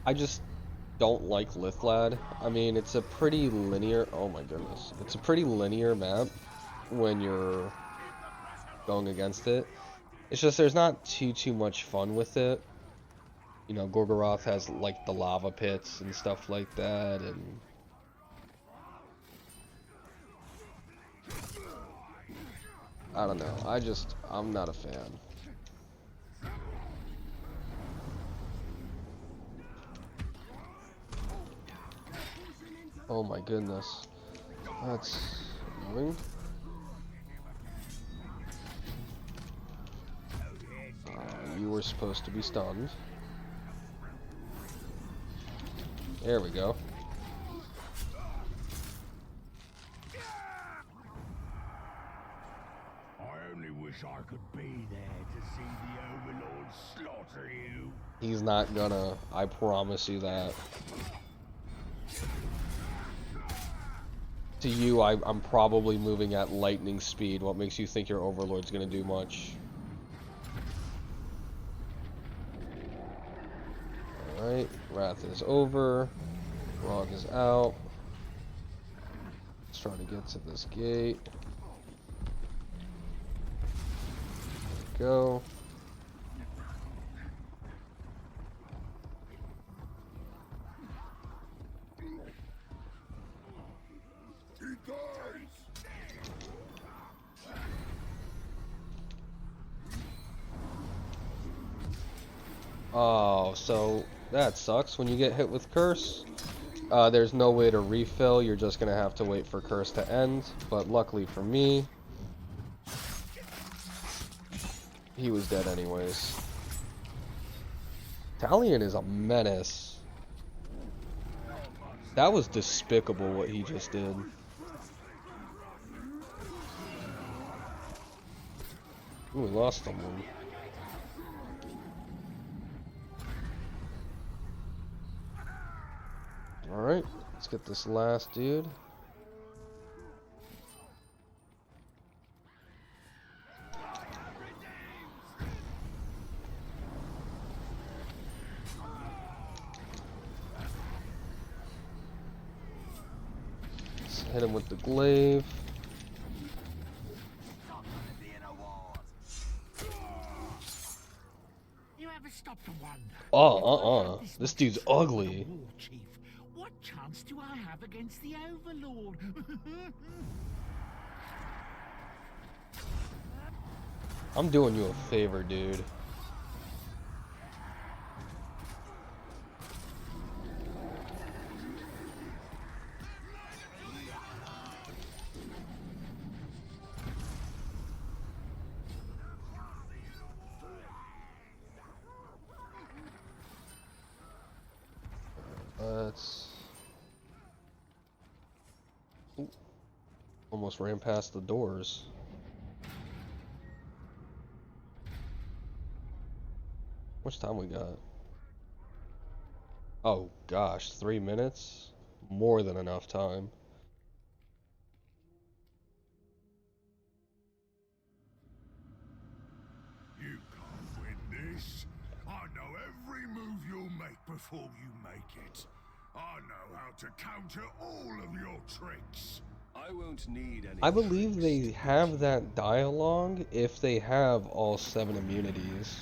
I just don't like Lithlad. I mean, it's a pretty linear... Oh my goodness. It's a pretty linear map when you're going against it. It's just there's not too much fun with it. You know, Gorgoroth has like the lava pits and stuff like that, and... I don't know. I'm not a fan. Oh my goodness. That's annoying. You were supposed to be stunned. There we go. I only wish I could be there to see the Overlord slaughter you. He's not gonna. I promise you that. To you, I'm probably moving at lightning speed. What makes you think your Overlord's gonna do much? Alright, Wrath is over. Log is out. Let's try to get to this gate. There we go. Oh, so that sucks. When you get hit with Curse, there's no way to refill. You're just gonna have to wait for Curse to end. But luckily for me, he was dead anyways. Talion is a menace. That was despicable what he just did. Ooh, we lost someone. Alright, let's get this last dude. Let's hit him with the glaive. You ever stop to wonder? Oh, this dude's ugly. War chief, what chance do I have against the Overlord? I'm doing you a favor, dude. Let's... Ooh. Almost ran past the doors. How much time we got? Oh gosh, 3 minutes? More than enough time. You can't win this. I know every move you'll make before you make it. I know how to counter all of your tricks. I won't need any. I believe they have that dialogue if they have all 7 immunities.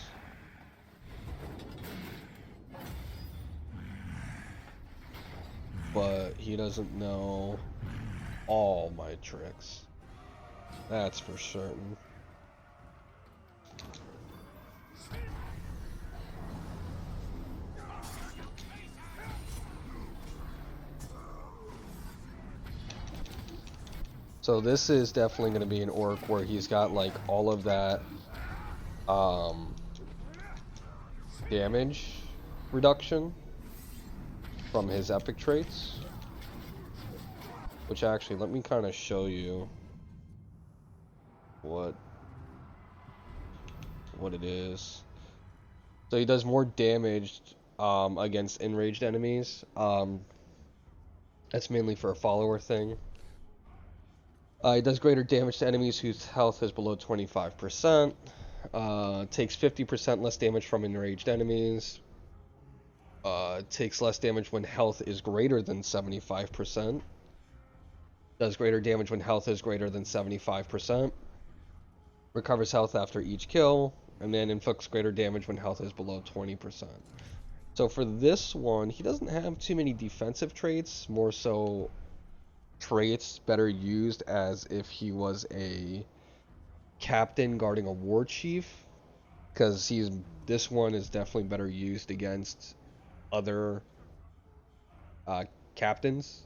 But he doesn't know all my tricks. That's for certain. So this is definitely going to be an orc where he's got like all of that damage reduction from his epic traits. Which actually, let me kind of show you what it is. So he does more damage against enraged enemies. That's mainly for a follower thing. He does greater damage to enemies whose health is below 25%. Takes 50% less damage from enraged enemies. Takes less damage when health is greater than 75%. Does greater damage when health is greater than 75%. Recovers health after each kill. And then inflicts greater damage when health is below 20%. So for this one, he doesn't have too many defensive traits. More so traits better used as if he was a captain guarding a war chief, because this one is definitely better used against other captains.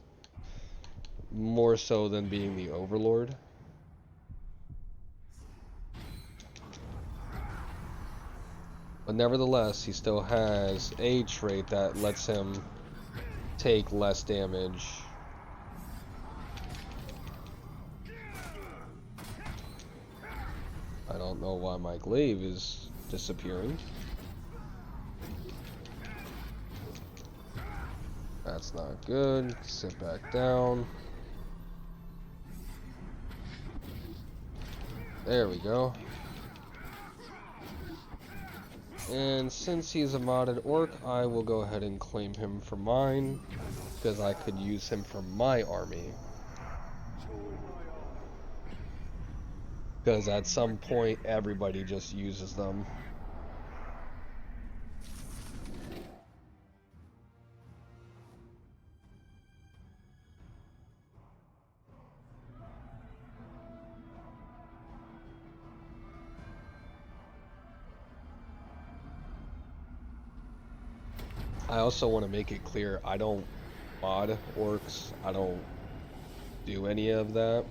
more so than being the Overlord. But nevertheless, he still has a trait that lets him take less damage. I don't know why my glaive is disappearing. That's not good. Sit back down. There we go. And since he's a modded orc, I will go ahead and claim him for mine, because I could use him for my army. Because at some point, everybody just uses them. I also want to make it clear, I don't mod orcs. I don't do any of that.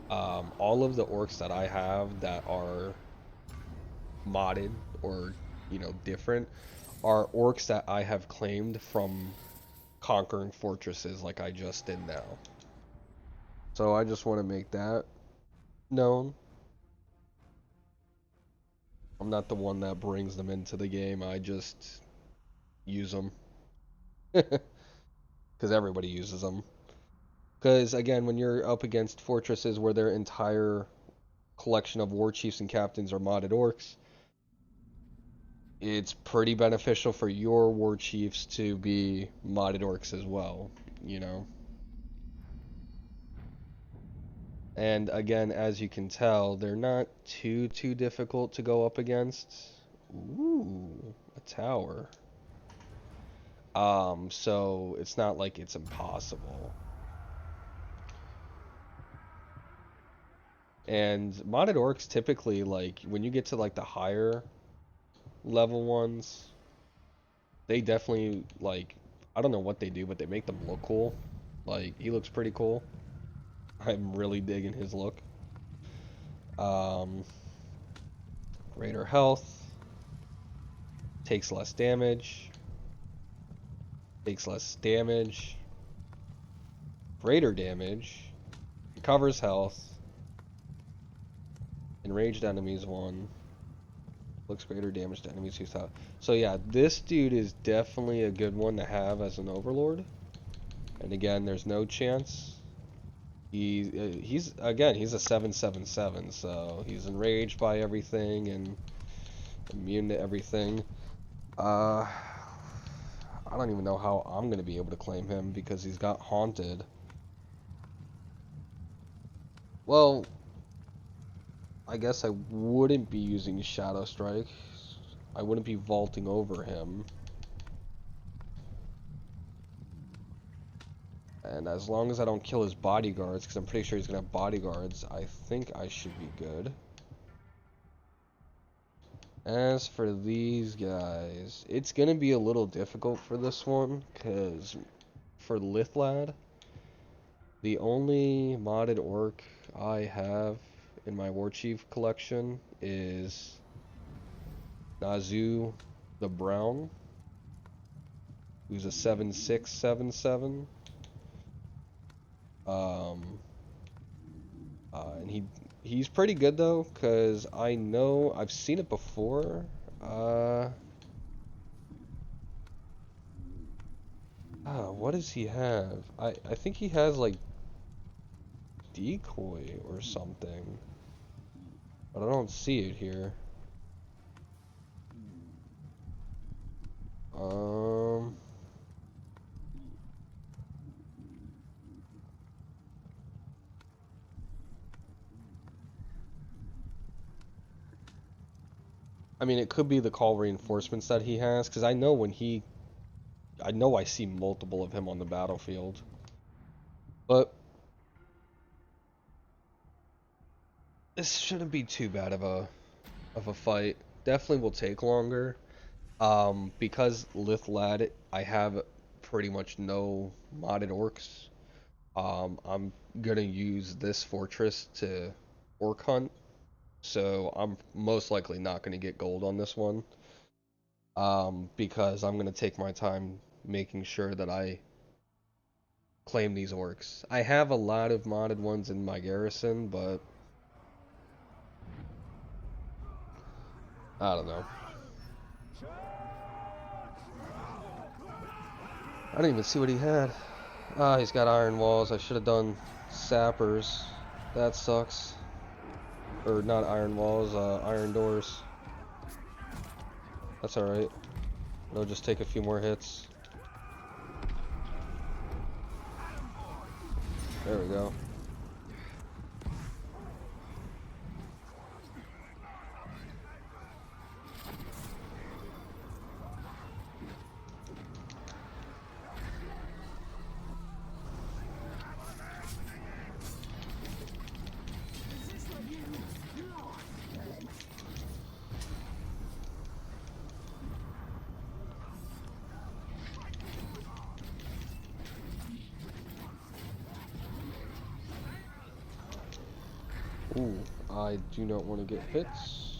All of the orcs that I have that are modded or, you know, different are orcs that I have claimed from conquering fortresses like I just did now. So I just want to make that known. I'm not the one that brings them into the game, I just use them. Because everybody uses them. Because, again, when you're up against fortresses where their entire collection of war chiefs and captains are modded orcs, it's pretty beneficial for your war chiefs to be modded orcs as well, you know? And again, as you can tell, they're not too difficult to go up against. Ooh, a tower. So it's not like it's impossible. And modded orcs typically, like, when you get to like the higher level ones, they definitely, like, I don't know what they do, but they make them look cool. Like, he looks pretty cool. I'm really digging his look. Greater health. Takes less damage. Takes less damage. Greater damage. Recovers health. Enraged enemies 1. Looks greater damage to enemies who's out. So yeah, this dude is definitely a good one to have as an overlord. And again, there's no chance. He's again, he's a 7/7/7, so he's enraged by everything and immune to everything. I don't even know how I'm gonna be able to claim him because he's got haunted. Well, I guess I wouldn't be using Shadow Strike. I wouldn't be vaulting over him. And as long as I don't kill his bodyguards, because I'm pretty sure he's going to have bodyguards, I think I should be good. As for these guys, it's going to be a little difficult for this one, because for Lithlad, the only modded orc I have in my Warchief collection is Nazu the Brown, who's a 7/6/7/7. And he's pretty good though, cause I know I've seen it before. What does he have? I think he has like decoy or something, but I don't see it here. I mean, it could be the call reinforcements that he has, because I know I see multiple of him on the battlefield. But this shouldn't be too bad of a fight. Definitely will take longer. Because Lithlad, I have pretty much no modded orcs. I'm gonna use this fortress to orc hunt, so I'm most likely not gonna get gold on this one. Because I'm gonna take my time making sure that I claim these orcs. I have a lot of modded ones in my garrison, but I don't know. I didn't even see what he had. Ah, he's got iron walls. I should have done sappers. That sucks. Or not iron walls, iron doors. That's alright. It'll just take a few more hits. There we go. Ooh, I do not want to get hits.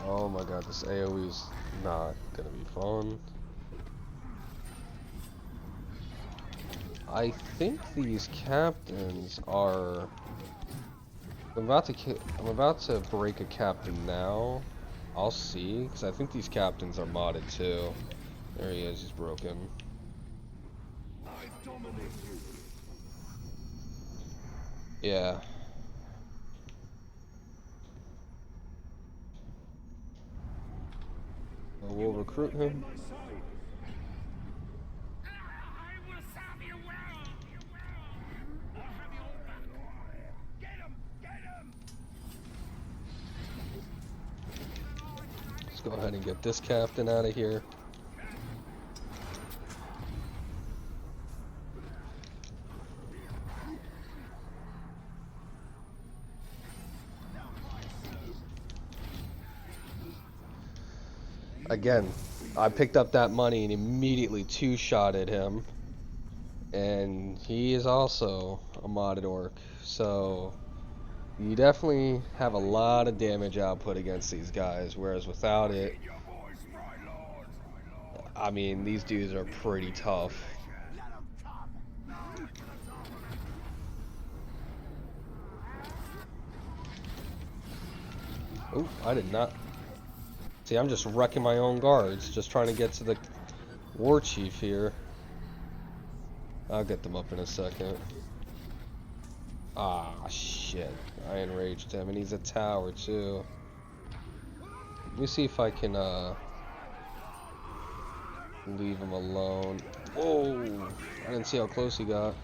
Oh my god, this AoE is not gonna be fun. I think these captains are... I'm about to break a captain now. I'll see, because I think these captains are modded too. There he is, he's broken. Yeah. So we'll recruit him. Let's go ahead and get this captain out of here. Again, I picked up that money and immediately two-shotted him. And he is also a modded orc. So you definitely have a lot of damage output against these guys, whereas without it, I mean, these dudes are pretty tough. Oh, I did not. See, I'm just wrecking my own guards, just trying to get to the war chief here. I'll get them up in a second. Ah, shit. I enraged him, and he's a tower, too. Let me see if I can, leave him alone. Whoa! I didn't see how close he got.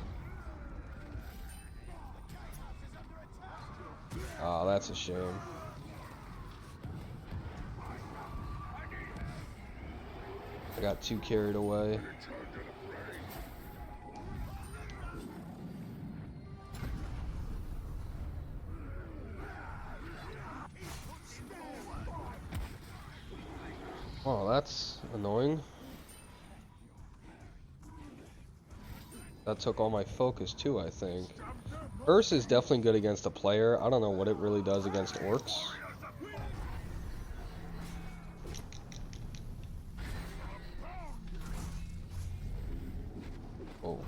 Ah, that's a shame. I got too carried away. Oh, that's annoying. That took all my focus too, I think. Curse is definitely good against a player. I don't know what it really does against orcs. Oh.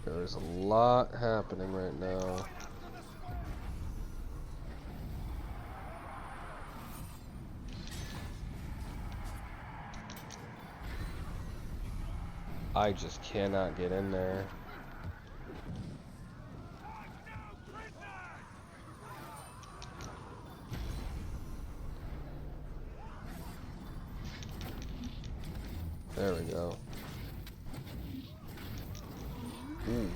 There's a lot happening right now. I just cannot get in there. There we go. Ooh.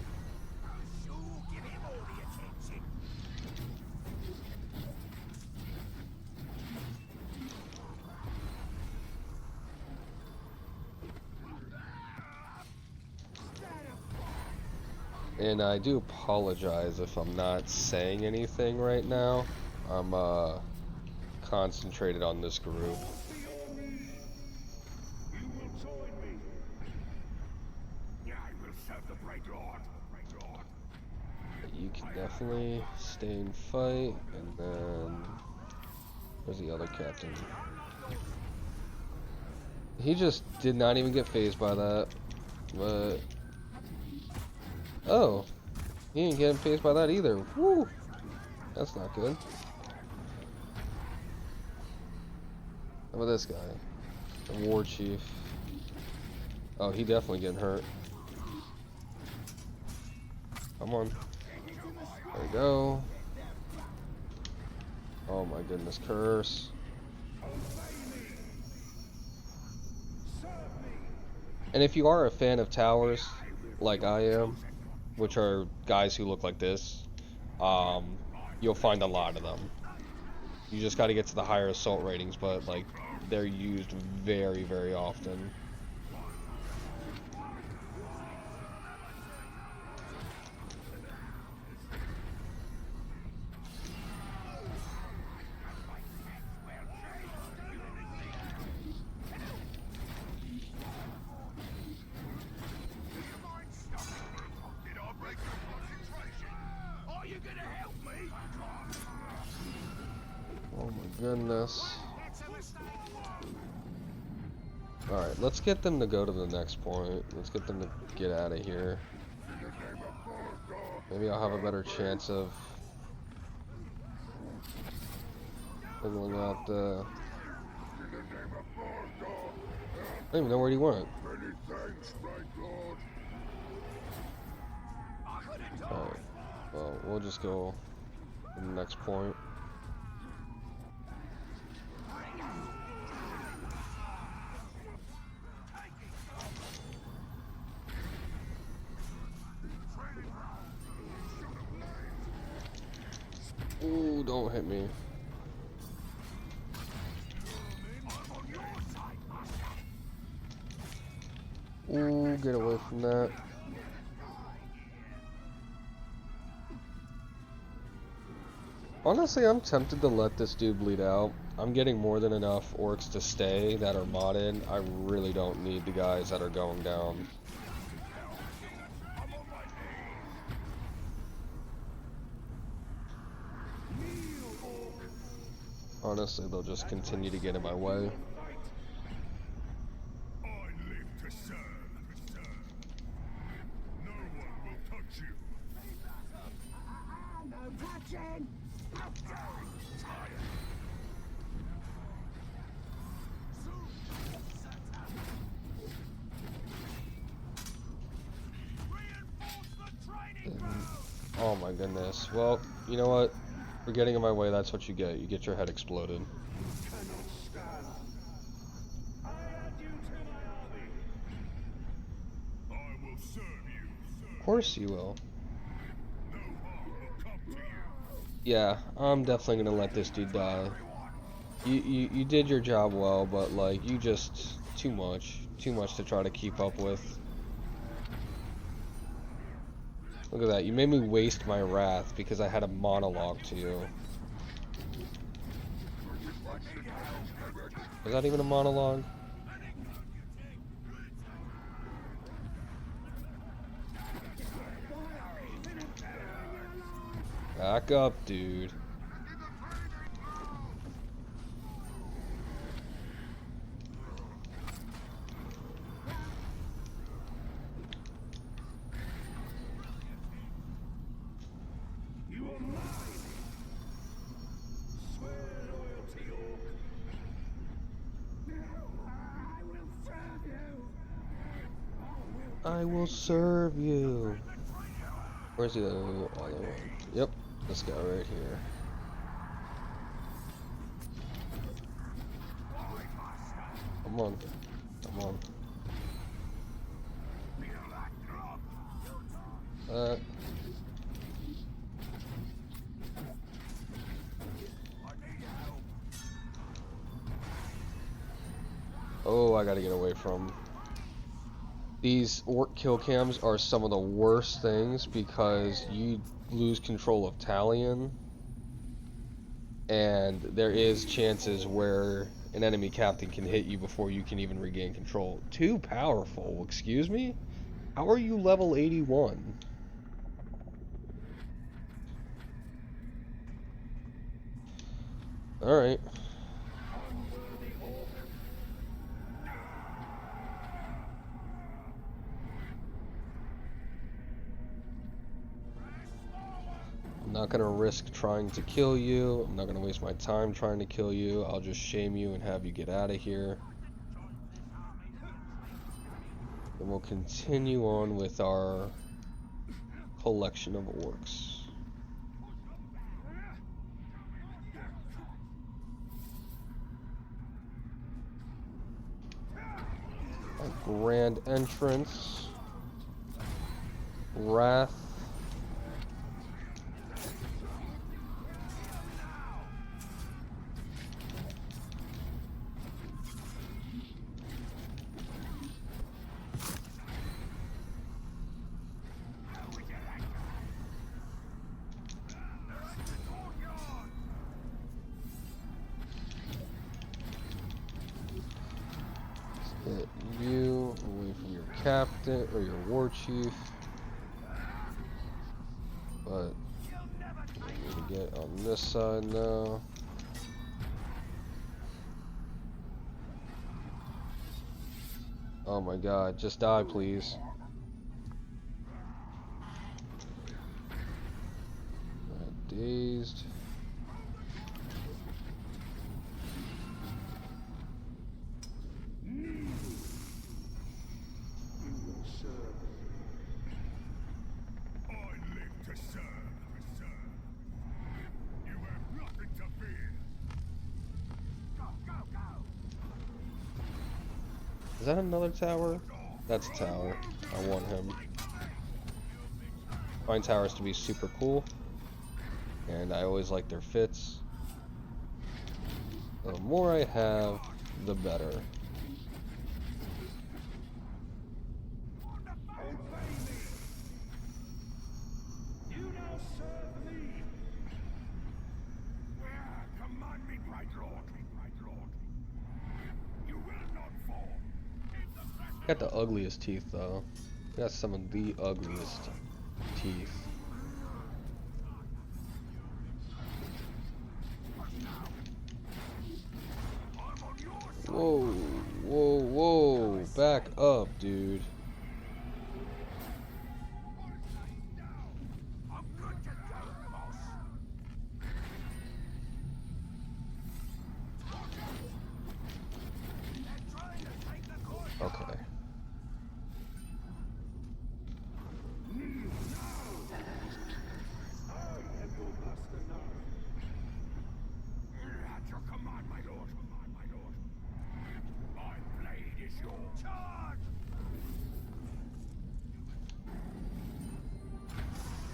And I do apologize if I'm not saying anything right now. I'm concentrated on this group. You can definitely stay and fight, and then where's the other captain? He just did not even get phased by that. But oh, he didn't get phased by that either. Woo! That's not good. How about this guy? The war chief. Oh, he definitely getting hurt. Come on. There we go. Oh my goodness, curse. And if you are a fan of towers, like I am, which are guys who look like this, you'll find a lot of them. You just gotta get to the higher assault ratings, but like, they're used very, very often. Oh my goodness. Alright, let's get them to go to the next point. Let's get them to get out of here. Maybe I'll have a better chance of figuring out the... I don't even know where he went. Alright, well, we'll just go to the next point. Ooh, don't hit me. Ooh, get away from that. Honestly, I'm tempted to let this dude bleed out. I'm getting more than enough orcs to stay that are modded. I really don't need the guys that are going down. Honestly, they'll just continue to get in my way. Oh my goodness. Well, you know what? For getting in my way, that's what you get. You get your head exploded. Of course you will. Yeah, I'm definitely gonna let this dude die. You did your job well, but like, you just... too much to try to keep up with. Look at that, you made me waste my wrath because I had a monologue to you. Is that even a monologue? Back up, dude. I will serve you. Where's the other one? Yep, this guy right here. Come on. Come on. Oh, I gotta get away from... These orc kill cams are some of the worst things because you lose control of Talion, and there is chances where an enemy captain can hit you before you can even regain control. Too powerful, excuse me? How are you level 81? Alright. I'm not gonna risk trying to kill you. I'm not gonna waste my time trying to kill you. I'll just shame you and have you get out of here. And we'll continue on with our collection of orcs. A grand entrance. Wrath. Get you away from your captain or your war chief. But I need to get on this side now. Oh my god, just die please. Dazed. Is that another tower? That's a tower. I want him. I find towers to be super cool, and I always like their fits. The more I have, the better. Got the ugliest teeth though. Got some of the ugliest teeth. Whoa, whoa, whoa. Back up, dude. Okay.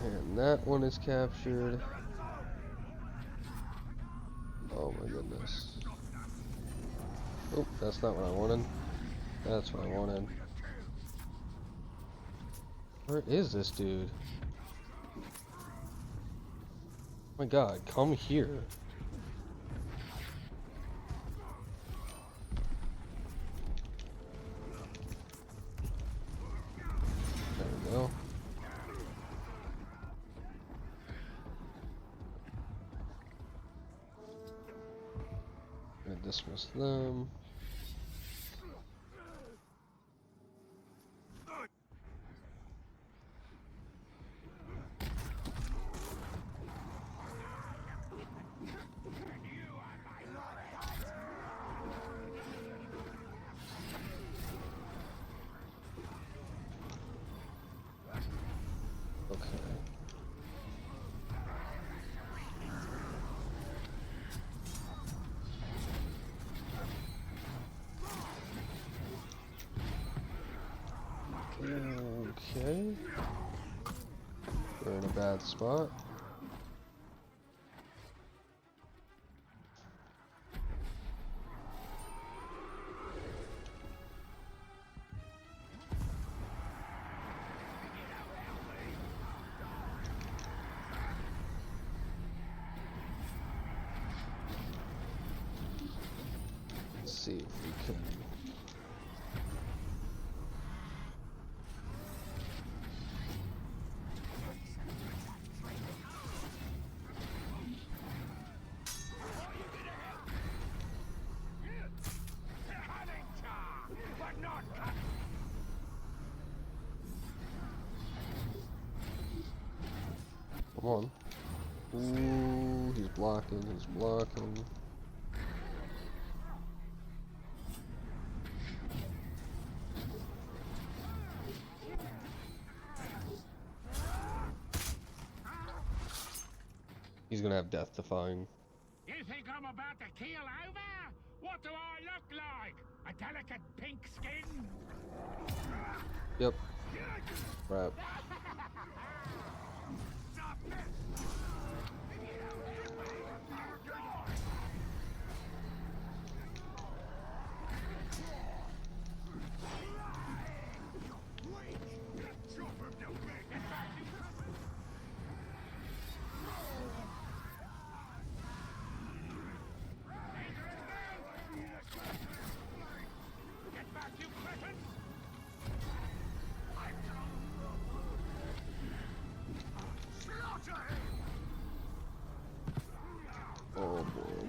And that one is captured. Oh my goodness. Oh, that's not what I wanted. That's what I wanted. Where is this dude? Oh my god, come here. There we go. Gonna dismiss them. Okay. Okay. We're in a bad spot. see if we can. Come on. Ooh, he's blocking, he's blocking. He's gonna have death defying. You think I'm about to keel over? What do I look like? A delicate pink skin? Yep. Right. Oh boy.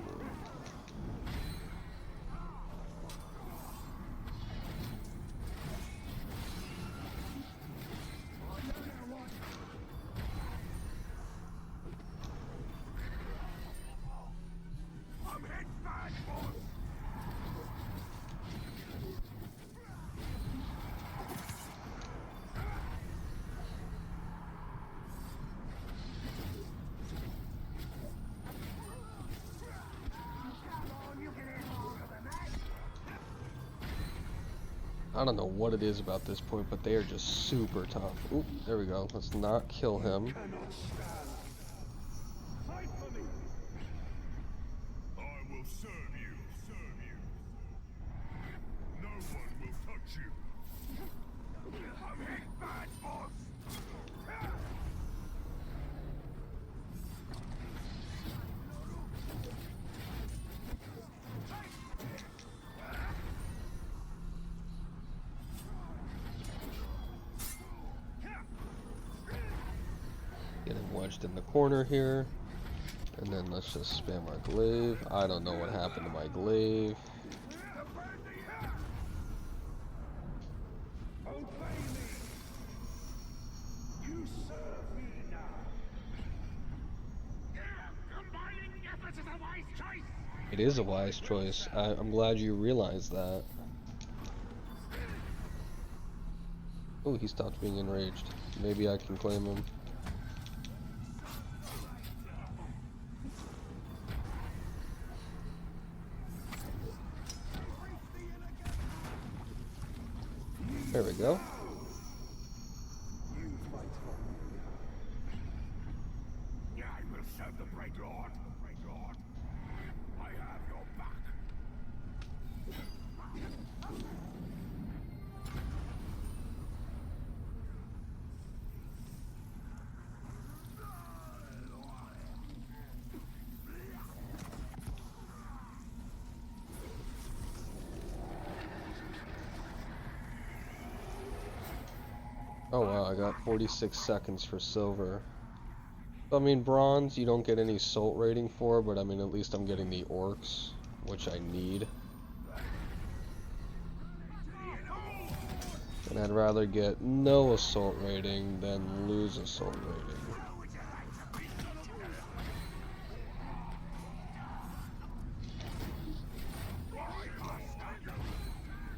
I don't know what it is about this point, but they are just super tough. Oop, there we go. Let's not kill him. I will serve you, serve you. No one will touch you. I'm hit bad, boss. Getting wedged in the corner here. And then let's just spam our glaive. I don't know what happened to my glaive. It is a wise choice. I'm glad you realized that. Oh, he stopped being enraged. Maybe I can claim him. There we go. I will serve the Great Lord. I have your back. Oh wow, I got 46 seconds for silver. I mean, bronze, you don't get any salt rating for, but I mean, at least I'm getting the orcs, which I need. And I'd rather get no assault rating than lose assault rating.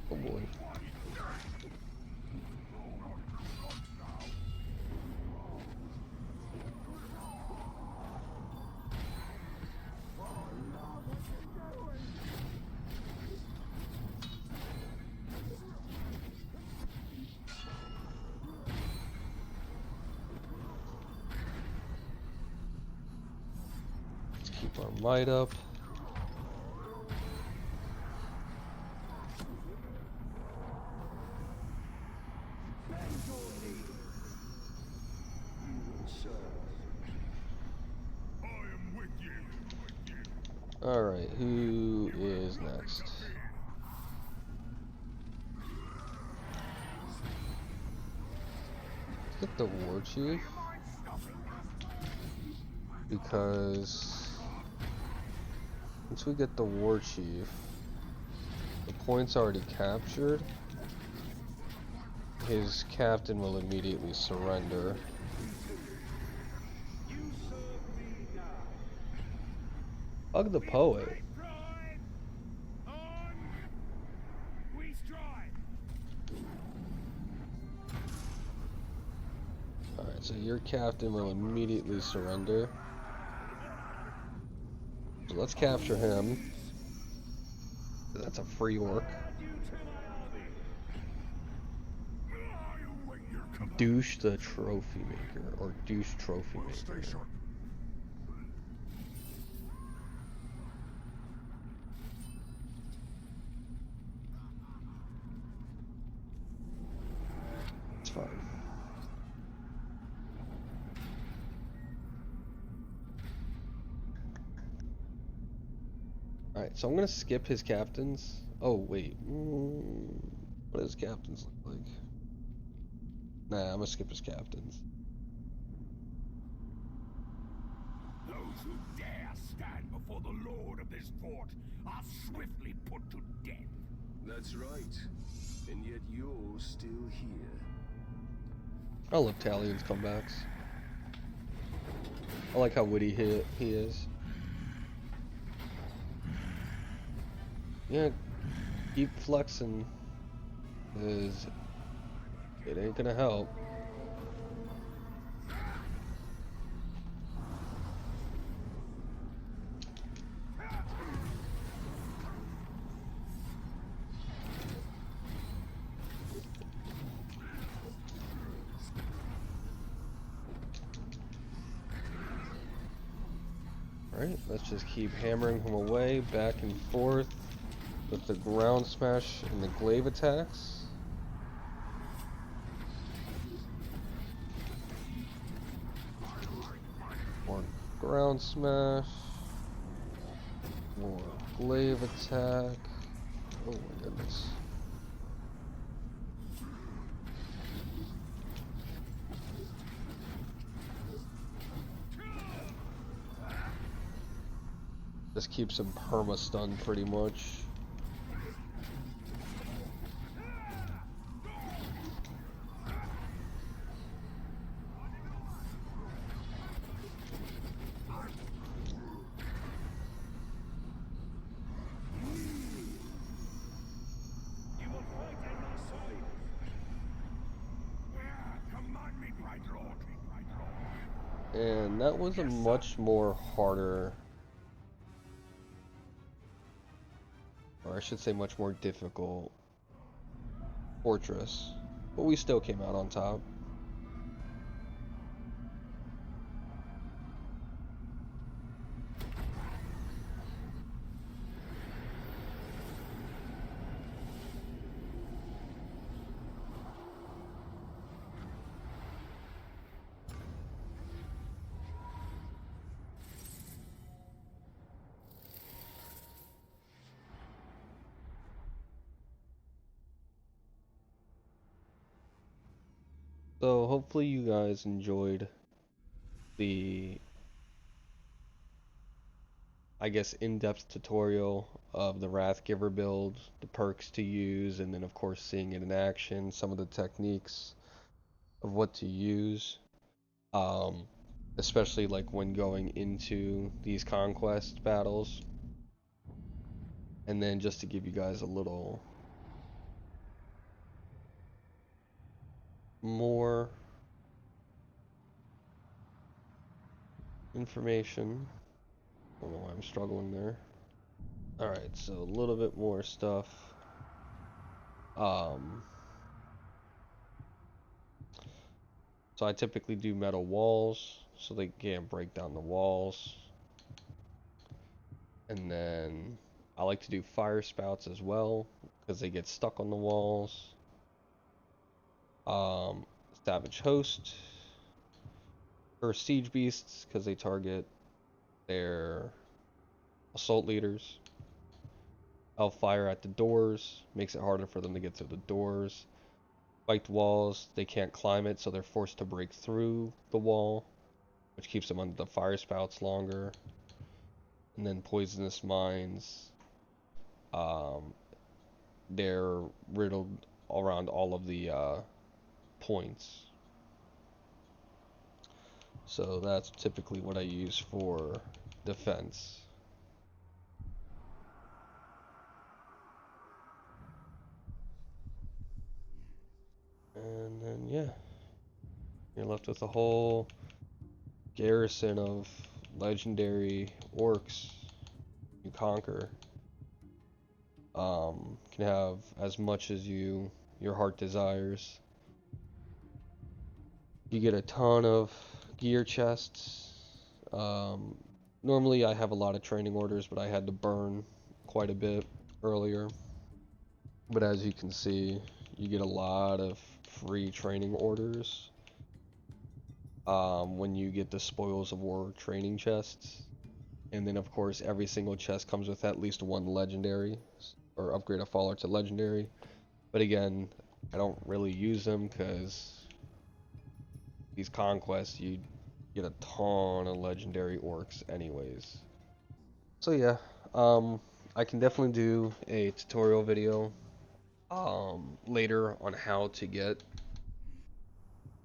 Oh boy. Let's keep our might up. I am with you. Alright, who is next? get the war chief because once we get the war chief, the point's already captured. His captain will immediately surrender. Hug the poet. Alright, so your captain will immediately surrender. So let's capture him. That's a free orc. Douche the trophy maker, or douche trophy maker. It's fine. Alright, so I'm gonna skip his captains. Oh, wait. What does captains look like? Nah, I'm gonna skip his captains. Those who dare stand before the lord of this fort are swiftly put to death. That's right. And yet you're still here. I love Talion's comebacks. I like how witty he is. Yeah, keep flexing, cause it ain't gonna help. Alright, let's just keep hammering him away, back and forth, with the ground smash and the glaive attacks. More ground smash. More glaive attack. Oh my goodness. Just keeps him perma-stunned pretty much. And that was a much more harder, or I should say much more difficult fortress, but we still came out on top. So hopefully you guys enjoyed the, I guess, in-depth tutorial of the Wrathgiver build, the perks to use, and then of course seeing it in action, some of the techniques of what to use, especially like when going into these conquest battles. And then just to give you guys a little more information. I don't know why I'm struggling there. Alright, so a little bit more stuff. So I typically do metal walls, so they can't break down the walls. And then I like to do fire spouts as well, because they get stuck on the walls. Savage Host, or Siege Beasts, because they target their assault leaders. Hellfire at the doors, makes it harder for them to get through the doors. spiked walls, they can't climb it, so they're forced to break through the wall, which keeps them under the fire spouts longer. And then poisonous mines, um, they're riddled around all of the points. So that's typically what I use for defense. And then yeah, you're left with a whole garrison of legendary orcs you conquer. Can have as much as your heart desires. You get a ton of gear chests. Normally I have a lot of training orders, but I had to burn quite a bit earlier. But as you can see, you get a lot of free training orders when you get the Spoils of War training chests. And then of course every single chest comes with at least one legendary, or upgrade a faller to legendary. But again, I don't really use them because these conquests, you get a ton of legendary orcs anyways. So yeah, I can definitely do a tutorial video later on how to get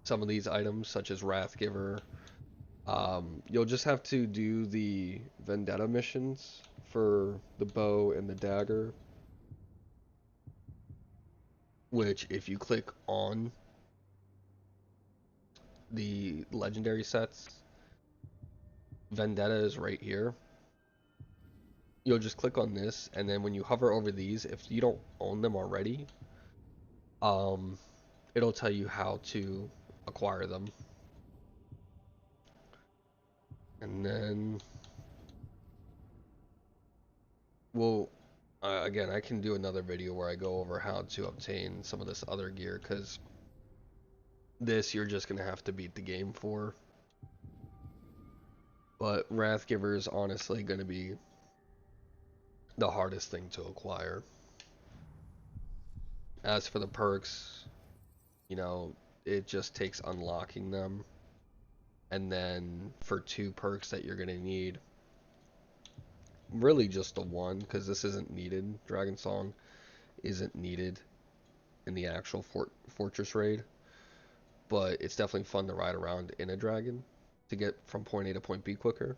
some of these items, such as Wrathgiver. You'll just have to do the Vendetta missions for the bow and the dagger, which if you click on the legendary sets, Vendetta is right here. You'll just click on this, and then when you hover over these, if you don't own them already, it'll tell you how to acquire them. And then well, again, I can do another video where I go over how to obtain some of this other gear, because this you're just gonna have to beat the game for. But Wrathgiver is honestly gonna be the hardest thing to acquire. As for the perks, you know, it just takes unlocking them. And then for 2 perks that you're gonna need, really just the one, because this isn't needed. Dragon Song isn't needed in the actual fortress raid, but it's definitely fun to ride around in a dragon to get from point A to point B quicker.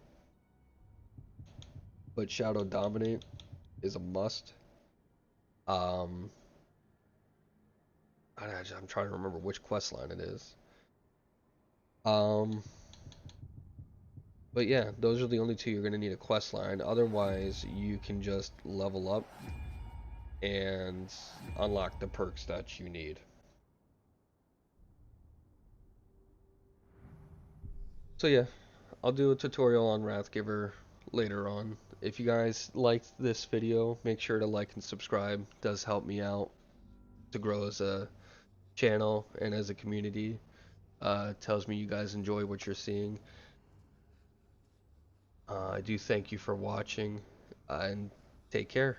But Shadow Dominate is a must. I'm trying to remember which quest line it is. But yeah, those are the only 2 you're going to need a quest line. Otherwise, you can just level up and unlock the perks that you need. So yeah, I'll do a tutorial on Wrathgiver later on. If you guys liked this video, make sure to like and subscribe. It does help me out to grow as a channel and as a community. Tells me you guys enjoy what you're seeing. I do thank you for watching, and take care.